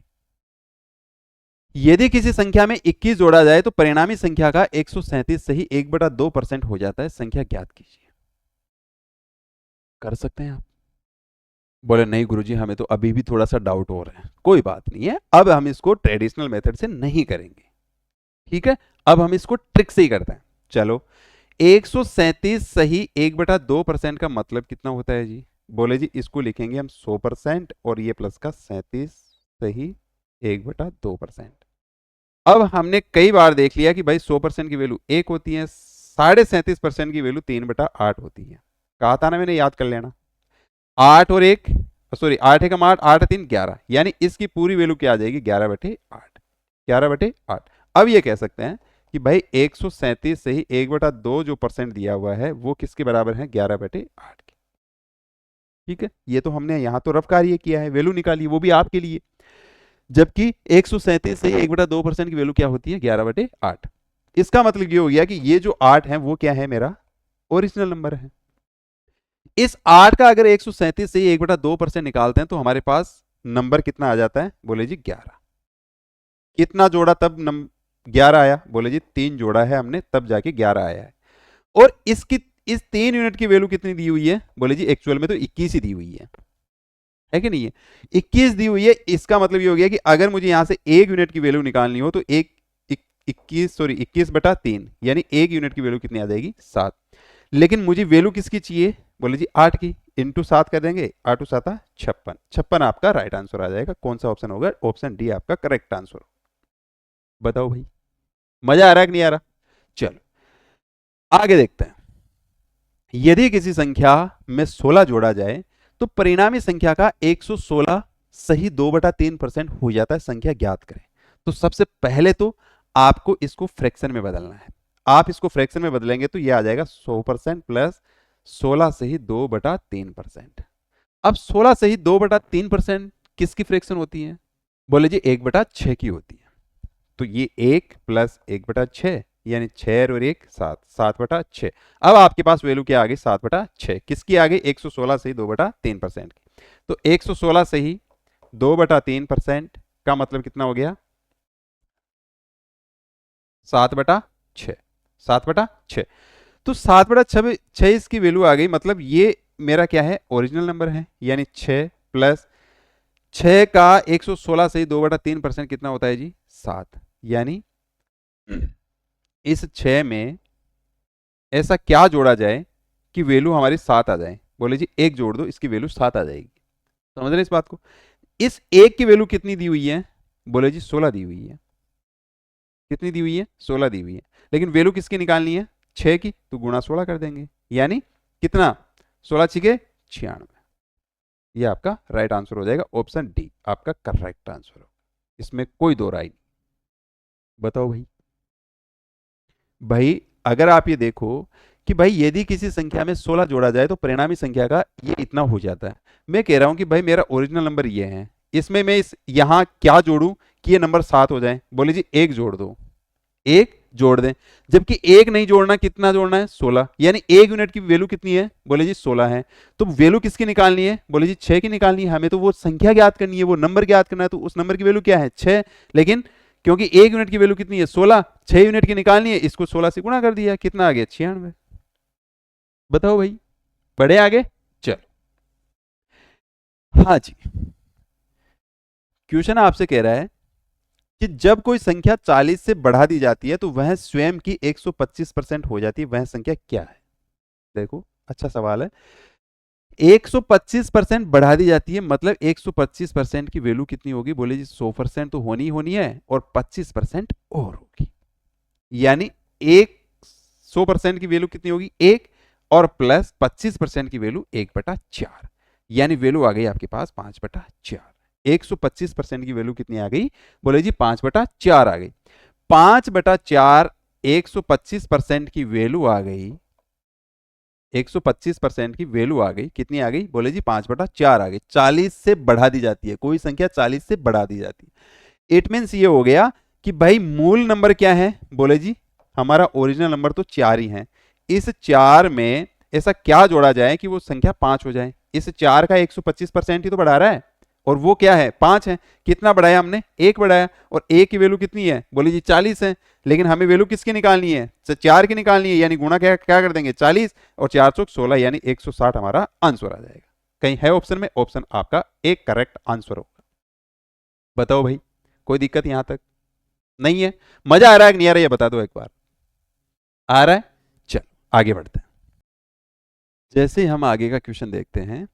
[SPEAKER 1] यदि किसी संख्या में 21 जोड़ा जाए तो परिणामी संख्या का 137 सही 1/2% हो जाता है, संख्या ज्ञात कीजिए। कर सकते हैं आप? बोले नहीं गुरुजी, हमें तो अभी भी थोड़ा सा डाउट हो रहा है। कोई बात नहीं है, अब हम इसको ट्रेडिशनल मेथड से नहीं करेंगे। ठीक है, अब हम इसको ट्रिक से ही करते हैं। चलो, 137 सही 1/2% का मतलब कितना होता है जी? बोले जी इसको लिखेंगे हम 100% और ये प्लस का 37 सही 1/2%। अब हमने कई बार देख लिया कि भाई 100% की वैल्यू 1 होती है, 37.5% की वैल्यू 3/8 होती है। कहा था ना मैंने, याद कर लेना। 8 और 1, सॉरी 8 एकम 8, 8 3 11, यानी इसकी पूरी वैल्यू क्या आ जाएगी? 11/8। 11/8। अब ये कह सकते हैं कि भाई 137 से ही 1/2 जो परसेंट दिया हुआ है वो किसके बराबर है? 11/8 के। ठीक है, ये तो हमने यहाँ तो रफ कार्य किया है, वैल्यू निकाली, वो भी आपके लिए। जबकि 137 से 1/2% की वैल्यू क्या होती है, 11/8। इसका मतलब ये हो गया कि ये जो 8 है वो क्या है, मेरा ओरिजिनल नंबर है। इस 8 का अगर 137 से 1/2% निकालते हैं तो हमारे पास नंबर कितना आ जाता है, बोले जी 11। कितना जोड़ा तब 11 आया, बोले जी 3 जोड़ा है हमने तब जाके 11 आया है। और इसकी इस 3 यूनिट की वैल्यू कितनी दी हुई है, बोले जी एक्चुअल में तो 21 ही दी हुई है कि नहीं है, 21 दी हुई है। इसका मतलब ये हो गया कि अगर मुझे यहां से 1 यूनिट की वैल्यू निकालनी हो तो 21/3 यानी 1 यूनिट की वैल्यू कितनी आ जाएगी, 7। लेकिन मुझे वैल्यू किसकी चाहिए, बोले जी 8 की, इंटू 7 कर देंगे, 8 7 56। 56 आपका राइट आंसर आ जाएगा। कौन सा ऑप्शन होगा, ऑप्शन डी आपका करेक्ट आंसर। बताओ भाई, मजा आ रहा है कि नहीं आ रहा। चलो आगे देखते हैं। यदि किसी संख्या में 16 जोड़ा जाए तो परिणामी संख्या का 116 सही 2/3% हो जाता है, संख्या ज्ञात करें। तो सबसे पहले तो आपको इसको फ्रैक्शन में बदलना है। आप इसको फ्रैक्शन में बदलेंगे तो ये आ जाएगा 100% प्लस 16 सही 2/3%। अब 16 सही 2/3% किसकी फ्रैक्शन होती है, बोले जी 1/6 की होती है। तो ये 1 प्लस 1/6 यानी 6 और 1 7, 7/6। अब आपके पास वैल्यू क्या आ गई, 7/6। किसकी आ गई, 116 सही 2/3% की। तो 116 सही 2/3% का मतलब कितना हो गया, 7/6। 7/6 तो 7/6 इसकी वैल्यू आ गई। मतलब ये मेरा क्या है, ओरिजिनल नंबर है। यानी 6 प्लस 6 का 116 सही 2/3% कितना होता है जी, 7। यानी इस 6 में ऐसा क्या जोड़ा जाए कि वैल्यू हमारी 7 आ जाए, बोले जी 1 जोड़ दो, इसकी वैल्यू 7 आ जाएगी। समझ रहे इस बात को। इस 1 की वैल्यू कितनी दी हुई है, बोले जी 16 दी हुई है। कितनी दी हुई है, 16 दी हुई है। लेकिन वैल्यू किसकी निकालनी है, 6 की, तो गुणा 16 कर देंगे। यानी कितना, 16 6 96। ये आपका राइट आंसर हो जाएगा। ऑप्शन डी आपका करेक्ट आंसर हो, इसमें कोई दो राय नहीं। बताओ भाई। भाई अगर आप ये देखो कि भाई यदि किसी संख्या में 16 जोड़ा जाए तो परिणामी संख्या का ये इतना हो जाता है। मैं कह रहा हूं कि भाई मेरा ओरिजिनल नंबर ये है, इसमें मैं इस यहां क्या जोड़ूं कि ये नंबर 7 हो जाए, बोले जी 1 जोड़ दो, 1 जोड़ दें। जबकि 1 नहीं जोड़ना, कितना जोड़ना है, 16। यानी 1 यूनिट की वैल्यू कितनी है, बोले जी 16 है। तो वैल्यू किसकी निकालनी है, बोले जी 6 की निकालनी है। हमें तो वो संख्या ज्ञात करनी है, वो नंबर ज्ञात करना है। तो उस नंबर की वैल्यू क्या है, 6। लेकिन क्योंकि 1 यूनिट की वैल्यू कितनी है, 16, 6 यूनिट की निकालनी है, इसको 16 से गुणा कर दिया, कितना आ गया, 96। बताओ भाई, बढ़े आगे। चलो हाँ जी, क्वेश्चन आपसे कह रहा है कि जब कोई संख्या 40 से बढ़ा दी जाती है तो वह स्वयं की 125% हो जाती है, वह संख्या क्या है। देखो अच्छा सवाल है। 125% बढ़ा दी जाती है, मतलब 125% की वैल्यू कितनी होगी, बोले जी 100% तो होनी ही होनी है और 25% और होगी। यानी 100% की वैल्यू कितनी होगी, 1 और प्लस 25% की वैल्यू 1/4। यानी वैल्यू आ गई आपके पास 5/4। 125% की वैल्यू कितनी आ गई, बोले जी 5/4 आ गई। 5/4 125% की वैल्यू आ गई, 125% की वैल्यू आ गई, कितनी आ गई, बोले जी 5/4 आ गई। 40 से बढ़ा दी जाती है, कोई संख्या 40 से बढ़ा दी जाती है। इट मीन्स ये हो गया कि भाई मूल नंबर क्या है, बोले जी हमारा ओरिजिनल नंबर तो 4 ही है। इस 4 में ऐसा क्या जोड़ा जाए कि वो संख्या 5 हो जाए। इस 4 का 125% ही तो बढ़ा रहा है और वो क्या है, 5 है। कितना बढ़ाया हमने, 1 बढ़ाया। और 1 की वैल्यू कितनी है, बोले जी 40 है। लेकिन हमें वैल्यू किसकी निकालनी है, 4 की निकालनी है। यानी गुणा क्या क्या कर देंगे, 40 और 4 चौक 16 यानी 160 हमारा आंसर आ जाएगा। कहीं है ऑप्शन में, ऑप्शन आपका एक करेक्ट आंसर होगा। बताओ भाई, कोई दिक्कत यहां तक नहीं है। मजा आ रहा है कि नहीं आ रहा है, बता दो एक बार। आ रहा है, चल आगे बढ़ते हैं। जैसे हम आगे का क्वेश्चन देखते हैं,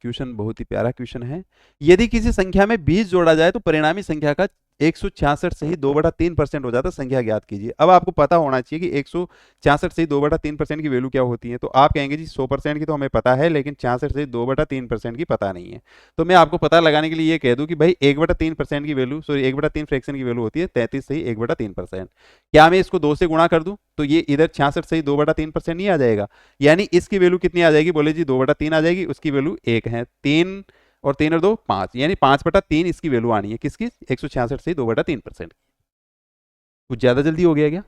[SPEAKER 1] क्वेश्चन बहुत ही प्यारा क्वेश्चन है। यदि किसी संख्या में 20 जोड़ा जाए तो परिणामी संख्या का 166 से ही 2/3% हो जाता, संख्या ज्ञात कीजिए। अब आपको पता होना चाहिए कि 166 से ही 2/3% की वैल्यू क्या होती है। तो आप कहेंगे जी 100% की तो हमें पता है, लेकिन 66 से 2/3% की पता नहीं है। तो मैं आपको पता लगाने के लिए ये कह दूं कि भाई 1/3% की वैल्यू, सॉरी 1/3 फ्रैक्शन की वैल्यू होती है 33 से ही 1/3%। क्या मैं इसको 2 से गुणा कर दूं तो ये इधर 66 से ही 2/3% नहीं आ जाएगा, यानी इसकी वैल्यू कितनी आ जाएगी, बोले जी 2/3 आ जाएगी, उसकी वैल्यू 1 है। 3 और 3 और 2 5, यानी 5/3 इसकी वैल्यू आनी है, किसकी, 166 से 2/3%। कुछ ज्यादा जल्दी हो गया क्या?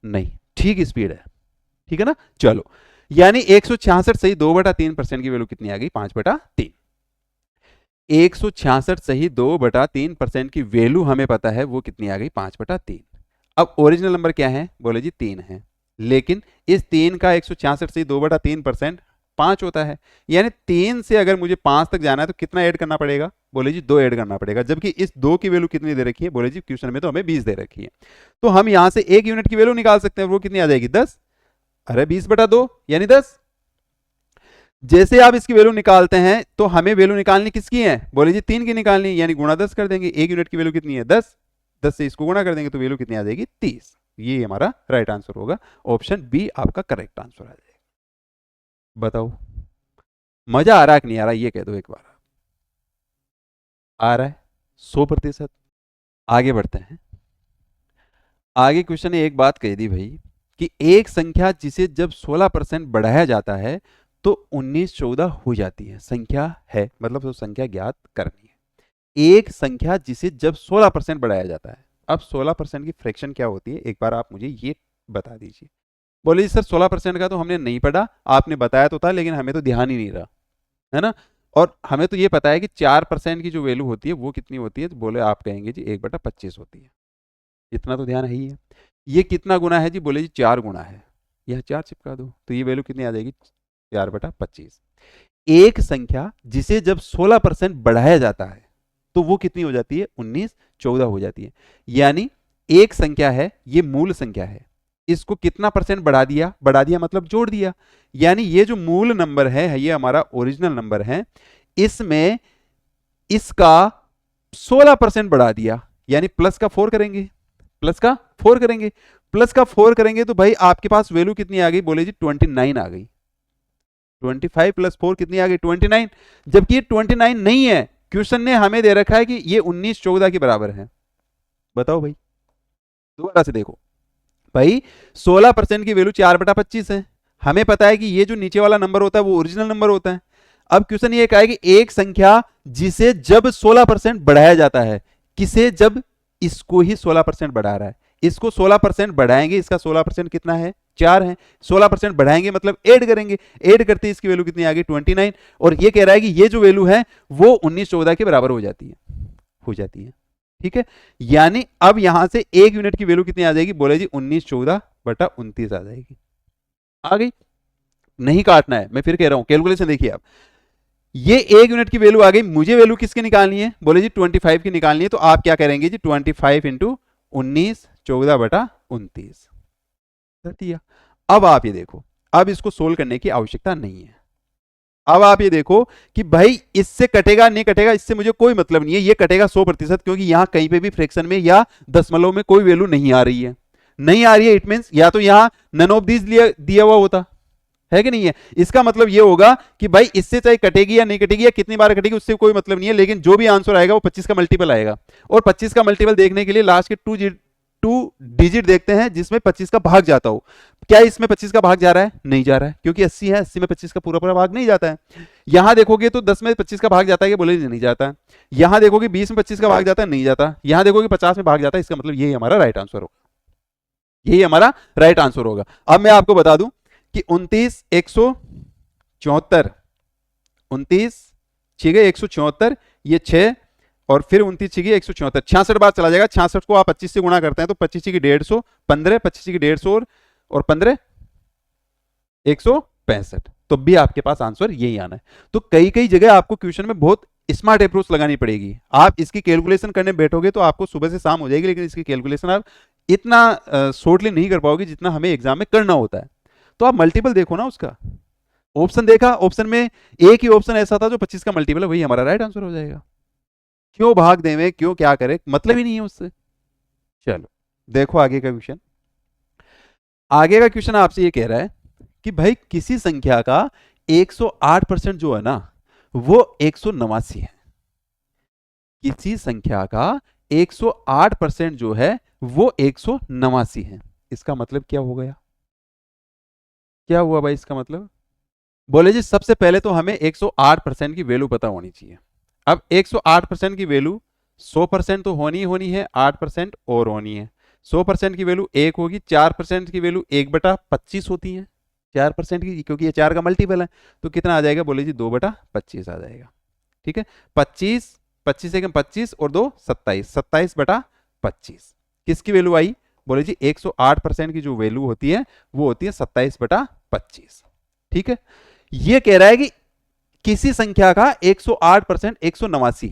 [SPEAKER 1] नहीं, ठीक स्पीड है, ठीक है ना। चलो, यानी 166 से ही 2/3% की वैल्यू कितनी आ गई, 5/3। 166 से ही 2/3% की वैल्यू हमें पता है, वो कितनी आ गई, 5/3। अब ओरिजिनल नंबर क्या है, बोले जी 3 है, लेकिन इस 3 का 166 से 2/3% 5 होता है, यानी 3 से अगर मुझे 5 तक जाना है तो कितना ऐड करना पड़ेगा, बोले जी 2 ऐड करना पड़ेगा। जबकि इस 2 की वैल्यू कितनी दे रखी है, बोले जी क्वेश्चन में तो हमें 20 दे रखी है। तो हम यहां से 1 यूनिट की वैल्यू निकाल सकते हैं, वो कितनी आ जाएगी, 10। अरे 20/2 यानी 10। जैसे आप इसकी वैल्यू निकालते हैं तो हमें वैल्यू निकालनी किसकी है, बोले जी 3 की निकालनी, यानी गुणा 10 कर देंगे। 1 यूनिट की वैल्यू कितनी है, 10। 10 से इसको गुणा कर देंगे तो वैल्यू कितनी आ जाएगी, 30। ये हमारा राइट आंसर होगा, ऑप्शन बी आपका करेक्ट आंसर आ जाएगा। बताओ मजा आ रहा है कि नहीं आ रहा, ये कह दो एक बार। आ रहा है 100%। आगे बढ़ते हैं। आगे क्वेश्चन ने एक बात कही थी भाई कि एक संख्या जिसे जब 16% बढ़ाया जाता है तो 19-14 हो जाती है। संख्या है मतलब तो संख्या ज्ञात करनी है। एक संख्या जिसे जब 16% बढ़ाया जाता है। अब 16% की फ्रैक्शन क्या होती है, एक बार आप मुझे ये बता दीजिए। बोले जी सर 16% का तो हमने नहीं पढ़ा, आपने बताया तो था लेकिन हमें तो ध्यान ही नहीं रहा, है ना। और हमें तो ये पता है कि 4% की जो वैल्यू होती है वो कितनी होती है, तो बोले आप कहेंगे जी 1/25 होती है। इतना तो ध्यान है ही है। ये कितना गुना है जी, बोले जी 4 गुना है। यह 4 चिपका दो तो ये वैल्यू कितनी आ जाएगी, 4/25। एक संख्या जिसे जब 16% बढ़ाया जाता है तो वो कितनी हो जाती है, 19-14 हो जाती है। यानी एक संख्या है, ये मूल संख्या है, इसको कितना परसेंट बढ़ा दिया, बढ़ा दिया मतलब जोड़ दिया। यानी ये जो मूल नंबर है ये हमारा ओरिजिनल नंबर है, इसमें इसका 16% बढ़ा दिया, यानी प्लस का 4 करेंगे, प्लस का 4 करेंगे, प्लस का 4 करेंगे तो भाई आपके पास वैल्यू कितनी आ गई, बोले जी 29 आ गई। 25 + 4 कितनी आ गई, 29। जबकि ये 29 नहीं है, क्वेश्चन ने हमें दे रखा है कि ये 19-14 के बराबर है। बताओ भाई, दोबारा से देखो भाई, 16% की वैल्यू 4/25 है। हमें पता है कि ये जो नीचे वाला नंबर होता है वो ओरिजिनल नंबर होता है। अब क्वेश्चन ये कहा है कि एक संख्या जिसे जब 16% बढ़ाया जाता है, किसे, जब इसको ही 16% बढ़ा रहा है, इसको 16% बढ़ाएंगे, इसका 16% कितना है, 4 है। 16% बढ़ाएंगे मतलब ऐड करेंगे, ऐड करते इसकी वैल्यू कितनी आ गई, 29। और ये कह रहा है कि ये जो वैल्यू है वो 19-14 के बराबर हो जाती है। ठीक है, यानी अब यहां से 1 यूनिट की वैल्यू कितनी आ जाएगी, बोले जी 19-14/29 आ जाएगी। आ गई, नहीं काटना है, मैं फिर कह रहा हूं, कैलकुलेशन देखिए आप। ये 1 यूनिट की वैल्यू आ गई, मुझे वैल्यू किसकी निकालनी है, बोले जी 25 की निकालनी है। तो आप क्या करेंगे जी, 25 × 19-14/29 कर दिया। अब आप ये देखो, अब इसको सोल्व करने की आवश्यकता नहीं है। अब आप ये देखो कि भाई इससे कटेगा नहीं कटेगा, इससे मुझे कोई मतलब नहीं है, ये कटेगा 100%, क्योंकि यहां कहीं पे भी फ्रैक्शन में या दशमलव में कोई वैल्यू नहीं आ रही है। नहीं आ रही है, इट मींस या तो यहां नन ऑफ दीज दिया हुआ होता है कि नहीं है। इसका मतलब ये होगा कि भाई इससे चाहे कटेगी या नहीं कटेगी या कितनी बार कटेगी उससे कोई मतलब नहीं है, लेकिन जो भी आंसर आएगा वो 25 का मल्टीपल आएगा। और 25 का मल्टीपल देखने के लिए लास्ट के 2 डिजिट देखते हैं जिसमें 25 का भाग जाता हो। क्या इसमें 25 का भाग जा रहा है, नहीं जा रहा है, क्योंकि 80 है, 80 में 25 का पूरा पूरा भाग नहीं जाता है। यहां देखोगे तो 10 में 25 का भाग जाता है, बोले नहीं जाता है। यहां देखोगे 20 में 25 का भाग जाता है, नहीं जाता। यहां देखोगे 50 में भाग जाता है, इसका मतलब यही हमारा राइट आंसर होगा, यही हमारा राइट आंसर होगा। अब मैं आपको बता दूं कि 29 174, 29 ठीक है 174, ये 6 और फिर 29 की 174, 66 बार चला जाएगा। 66 को आप 25 से गुणा करते हैं तो 25 की 150, 15 25 की 150 और 15 165, तो भी आपके पास आंसर यही आना है। तो कई कई जगह आपको क्वेश्चन में बहुत स्मार्ट अप्रोच लगानी पड़ेगी। आप इसकी कैलकुलेशन करने बैठोगे तो आपको सुबह से शाम हो जाएगी, लेकिन इसकी कैलकुलेशन आप इतना शॉर्टली नहीं कर पाओगे जितना हमें एग्जाम में करना होता है। तो आप मल्टीपल देखो ना उसका, ऑप्शन देखा, ऑप्शन में एक ही ऑप्शन ऐसा था जो 25 का मल्टीपल है, वही हमारा राइट आंसर हो जाएगा। क्यों भाग देवे, क्यों क्या करे, मतलब ही नहीं है उससे। चलो देखो आगे का क्वेश्चन। आगे का क्वेश्चन आपसे ये कह रहा है कि भाई किसी संख्या का 108% जो है ना वो 189 है। किसी संख्या का 108% जो है वो 189 है। इसका मतलब क्या हो गया, क्या हुआ भाई इसका मतलब? बोले जी सबसे पहले तो हमें 108% की वैल्यू पता होनी चाहिए। अब 108% की वैल्यू 100% तो होनी ही होनी है, 8% और होनी है। 100% की वैल्यू 1 होगी, 4% की वैल्यू 1/25 होती है। 4% की, क्योंकि ये 4 का मल्टीपल है, तो कितना आ जाएगा? बोले जी 2/25 आ जाएगा। ठीक है, 25, 25 से 25 और 2 27, 27/25 किसकी वैल्यू आई? बोले जी 108% की जो वैल्यू होती है वो होती है 27/25। ठीक है, ये कह रहा है कि किसी संख्या का 108% 189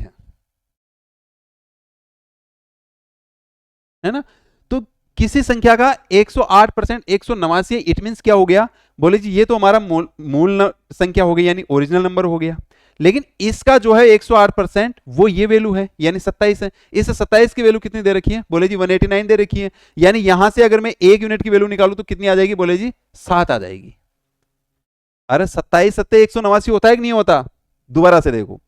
[SPEAKER 1] है ना? तो किसी संख्या का 108% 189 है, इट मींस क्या हो गया? बोले जी ये तो हमारा मूल संख्या हो गई, यानी ओरिजिनल नंबर हो गया। लेकिन इसका जो है 108% वो ये वैल्यू है, यानी 27 है। इस 27 की वैल्यू कितनी दे रखी है? बोले जी 189 दे रखी है। यानी यहां से अगर मैं 1 यूनिट की वैल्यू निकालू तो कितनी आ जाएगी? बोले जी 7 आ जाएगी। अरे 27 सत्ते 189 होता है कि नहीं होता? दोबारा से देखो,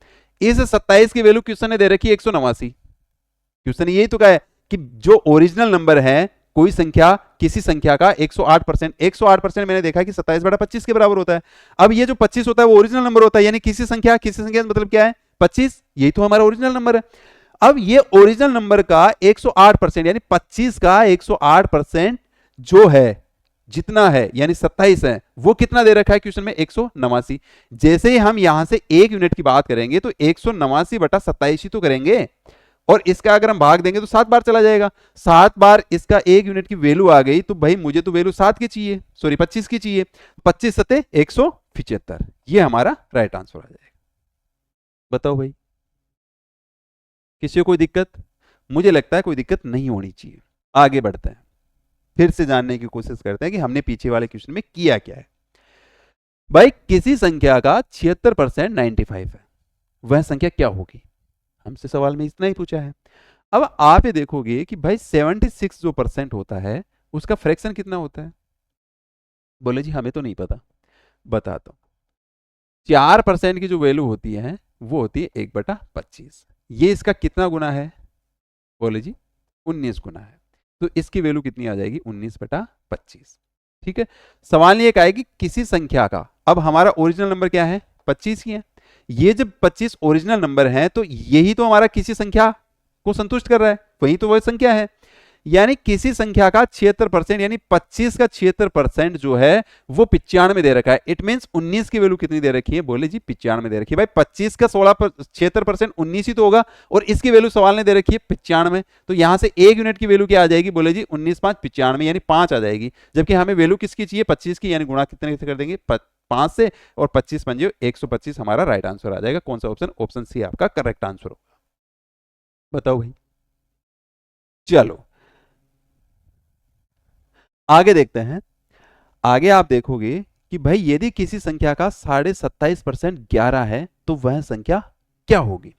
[SPEAKER 1] इस 27 की वैल्यू क्वेश्चन ने दे रखी है 189। क्वेश्चन यही तो कहा है कि जो ओरिजिनल नंबर है, कोई संख्या किसी संख्या का 108%, 108% मैंने देखा कि 27/25 के बराबर होता है। अब ये जो 25 होता है वो ओरिजिनल नंबर होता है, यानी किसी संख्या मतलब क्या है? 25, यही तो हमारा ओरिजिनल नंबर है। अब ये ओरिजिनल नंबर का 108% यानी 25 का 108% जो है, जितना है यानी 27 है, वो कितना दे रखा है क्वेश्चन में? 189। जैसे ही हम यहां से 1 यूनिट की बात करेंगे तो 189/27 ही तो करेंगे, और इसका अगर हम भाग देंगे तो 7 बार चला जाएगा। 7 बार इसका 1 यूनिट की वैल्यू आ गई, तो भाई मुझे तो वैल्यू 7 की चाहिए, सॉरी 25 की चाहिए। 25 सत्ते 175, ये हमारा राइट आंसर आ जाएगा। बताओ भाई, किसी को कोई दिक्कत? मुझे लगता है कोई दिक्कत नहीं होनी चाहिए। आगे बढ़ते हैं, फिर से जानने की कोशिश करते हैं कि हमने पीछे वाले क्वेश्चन में किया क्या है। भाई किसी संख्या का 76% 95 है, वह संख्या क्या होगी? हमसे सवाल में इतना ही पूछा है। अब आप ये देखोगे कि भाई 76 जो परसेंट होता है उसका फ्रैक्शन कितना होता है? बोले जी हमें तो नहीं पता, बताता हूं। 4% की जो वैल्यू होती है वो होती है 1/25। ये इसका कितना गुना है? बोले जी 19 गुना है। तो इसकी वैल्यू कितनी आ जाएगी? 19/25। ठीक है, सवाल ये है कि किसी संख्या का, अब हमारा ओरिजिनल नंबर क्या है? 25 ही है। ये जब 25 ओरिजिनल नंबर है तो यही तो हमारा किसी संख्या को संतुष्ट कर रहा है, वही तो वह संख्या है। यानी किसी संख्या का 76% यानी 25 का 76% जो है वो 95 दे रखा है। इट मींस 19 की वैल्यू कितनी दे रखी है? बोले जी 95 दे रखी है। भाई 25 का 76% 19 ही तो होगा, और इसकी वैल्यू सवाल ने दे रखी है 95। तो यहां से 1 यूनिट की वैल्यू क्या आ जाएगी? बोले जी 19 5 95 यानी 5 आ जाएगी। जबकि हमें वैल्यू किसकी चाहिए? 25 की, यानी गुणा कितने से कर देंगे? 5 से, और 25 पंजे 125 हमारा राइट आंसर आ जाएगा। कौन सा ऑप्शन? ऑप्शन सी आपका करेक्ट आंसर होगा। बताओ भाई, चलो आगे देखते हैं। आगे आप देखोगे कि भाई यदि किसी संख्या का 27.5% 11 है तो वह संख्या क्या होगी?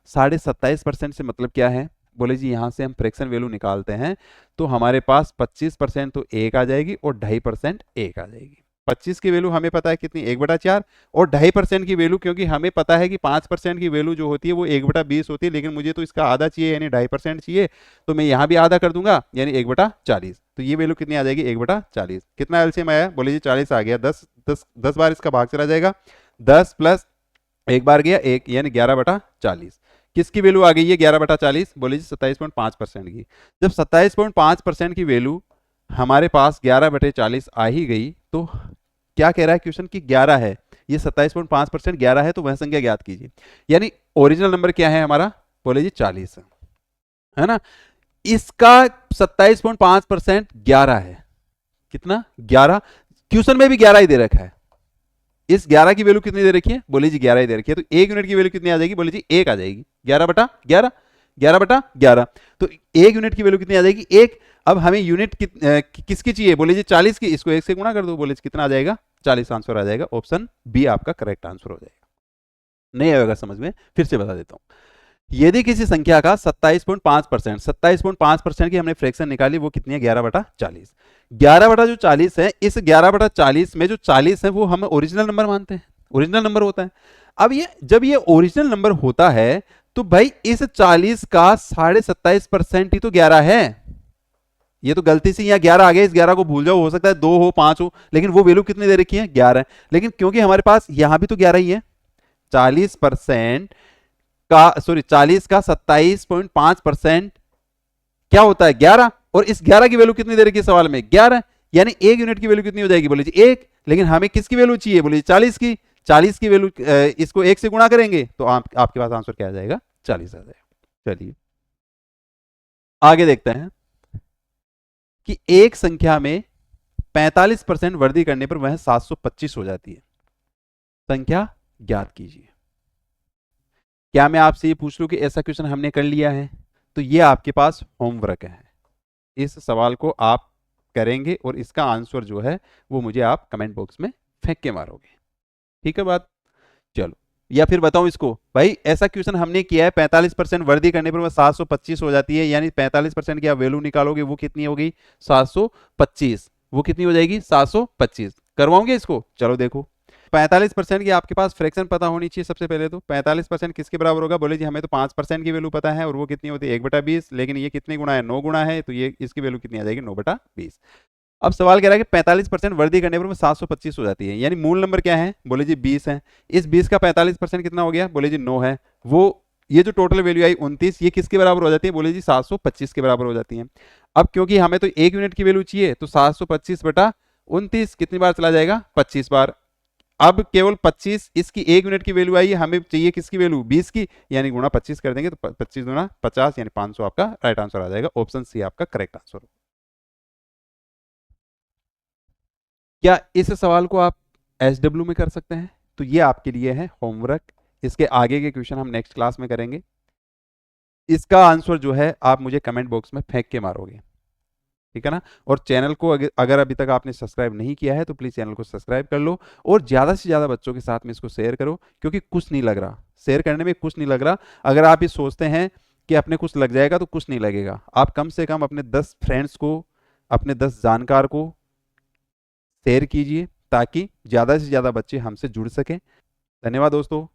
[SPEAKER 1] 27.5% से मतलब क्या है? बोले जी यहां से हम फ्रैक्शन वैल्यू निकालते हैं तो हमारे पास 25% तो 1 आ जाएगी और 2.5% 1 आ जाएगी। 25 की वैल्यू हमें पता है कितनी? 1/4, और 2.5% की वैल्यू, क्योंकि हमें पता है कि 5% की वैल्यू जो होती है वो 1/20 होती है, लेकिन मुझे तो इसका आधा चाहिए यानी 2.5% चाहिए, तो मैं यहां भी आधा कर दूंगा यानी 1/40। तो ये वैल्यू कितनी आ जाएगी? 1/40। कितना एलसीएम आया? बोले जी 40 आ गया। 10 बार इसका भाग चला जाएगा, 10 प्लस 1 बार गया 1, यानी 11/40। किसकी वैल्यू आ गई है 11/40? बोले जी 27.5% की। जब 27.5% की वैल्यू हमारे पास 11/40 आ ही गई, तो क्या कह रहा है क्वेश्चन कि 11 है, ये 27.5% 11 है, तो वह संख्या ज्ञात कीजिए। यानी ओरिजिनल नंबर क्या है हमारा? बोले जी 40 है ना? इसका 27.5% 11 है। कितना? 11। क्वेश्चन में भी 11 ही दे रखा है। इस 11 की वैल्यू कितनी दे रखी है? बोले जी 11 ही दे रखी है। तो 1 यूनिट की वैल्यू कितनी आ जाएगी? बोले जी 1 आ जाएगी। 11/11, 11/11। तो 1 यूनिट की वैल्यू कितनी आ जाएगी? 1। अब हमें यूनिट किसकी चाहिए? बोले जी 40 की। इसको 1 से गुणा कर दो। बोले जी कितना आ जाएगा? 40 आंसर आ जाएगा। ऑप्शन बी आपका करेक्ट आंसर हो जाएगा। नहीं आएगा समझ में? फिर से बता देता हूं। यदि किसी संख्या का 27.5%, 27.5% की हमने फ्रैक्शन निकाली, वो कितनी है? 11/40। 11/40 है। इस 11/40 में जो 40 है वो हम ओरिजिनल नंबर मानते हैं, ओरिजिनल नंबर होता है। अब ये जब ये ओरिजिनल नंबर होता है तो भाई इस 40 का 27.5% ही तो 11 है। ये तो गलती से यहाँ 11 आ गया, इस 11 को भूल जाओ, हो सकता है 2 हो 5 हो, लेकिन वो वैल्यू कितनी दे रखी है? 11 है। लेकिन क्योंकि हमारे पास यहां भी तो 11 ही है, 40% का, सॉरी 40 का 27.5% क्या होता है? 11। और इस 11 की वैल्यू कितनी दे रखी है सवाल में? 11। यानी 1 यूनिट की वैल्यू कितनी हो जाएगी? बोले जी 1। लेकिन हमें किसकी वैल्यू चाहिए? बोले जी 40 की। 40 की वैल्यू, इसको 1 से गुणा करेंगे तो आपके पास आंसर क्या आ जाएगा? 40 आ जाएगा। चलिए आगे देखते हैं कि एक संख्या में 45% वृद्धि करने पर वह 725 हो जाती है। संख्या ज्ञात कीजिए। क्या मैं आपसे ये पूछ लूं कि ऐसा क्वेश्चन हमने कर लिया है? तो ये आपके पास होमवर्क है, इस सवाल को आप करेंगे और इसका आंसर जो है वो मुझे आप कमेंट बॉक्स में फेंक के मारोगे। ठीक है बात? चलो, या फिर बताऊं इसको, भाई ऐसा क्वेश्चन हमने किया है, 45% वृद्धि करने पर वह 725 हो जाती है, यानी 45% की आप वैल्यू निकालोगे वो कितनी होगी? 725। वो कितनी हो जाएगी? 725। करवाओगे इसको? चलो देखो, 45% की आपके पास फ्रैक्शन पता होनी चाहिए सबसे पहले। तो 45% किसके बराबर होगा? बोले जी हमें तो 5% की वैल्यू पता है और वो कितनी होती है? 1/20। लेकिन ये कितने गुना है? 9 गुना है, तो ये इसकी वैल्यू कितनी आ जाएगी? 9/20। अब सवाल कह रहा है कि 45% वृद्धि करने पर 725 हो जाती है, यानी मूल नंबर क्या है? बोले जी 20 है। इस 20 का 45% कितना हो गया? बोले जी 9 है। वो ये जो टोटल वैल्यू आई 29, ये किसके बराबर हो जाती है? बोले जी 725 के बराबर हो जाती है। अब क्योंकि हमें तो 1 यूनिट की वैल्यू चाहिए, तो 725/29 कितनी बार चला जाएगा? 25 बार। अब केवल 25, इसकी 1 यूनिट की वैल्यू आई, हमें चाहिए किसकी वैल्यू? 20 की, यानी गुणा 25 कर देंगे तो 25 गुना 50 यानी 500 आपका राइट आंसर आ जाएगा। ऑप्शन सी आपका करेक्ट आंसर। क्या इस सवाल को आप SW में कर सकते हैं? तो ये आपके लिए है होमवर्क। इसके आगे के क्वेश्चन हम नेक्स्ट क्लास में करेंगे। इसका आंसर जो है आप मुझे कमेंट बॉक्स में फेंक के मारोगे, ठीक है ना? और चैनल को अगर अभी तक आपने सब्सक्राइब नहीं किया है तो प्लीज़ चैनल को सब्सक्राइब कर लो और ज़्यादा से ज़्यादा बच्चों के साथ में इसको शेयर करो, क्योंकि कुछ नहीं लग रहा, शेयर करने में कुछ नहीं लग रहा। अगर आप ये सोचते हैं कि अपने कुछ लग जाएगा, तो कुछ नहीं लगेगा। आप कम से कम अपने 10 फ्रेंड्स को, अपने 10 जानकार को शेयर कीजिए, ताकि ज़्यादा से ज़्यादा बच्चे हमसे जुड़ सकें। धन्यवाद दोस्तों।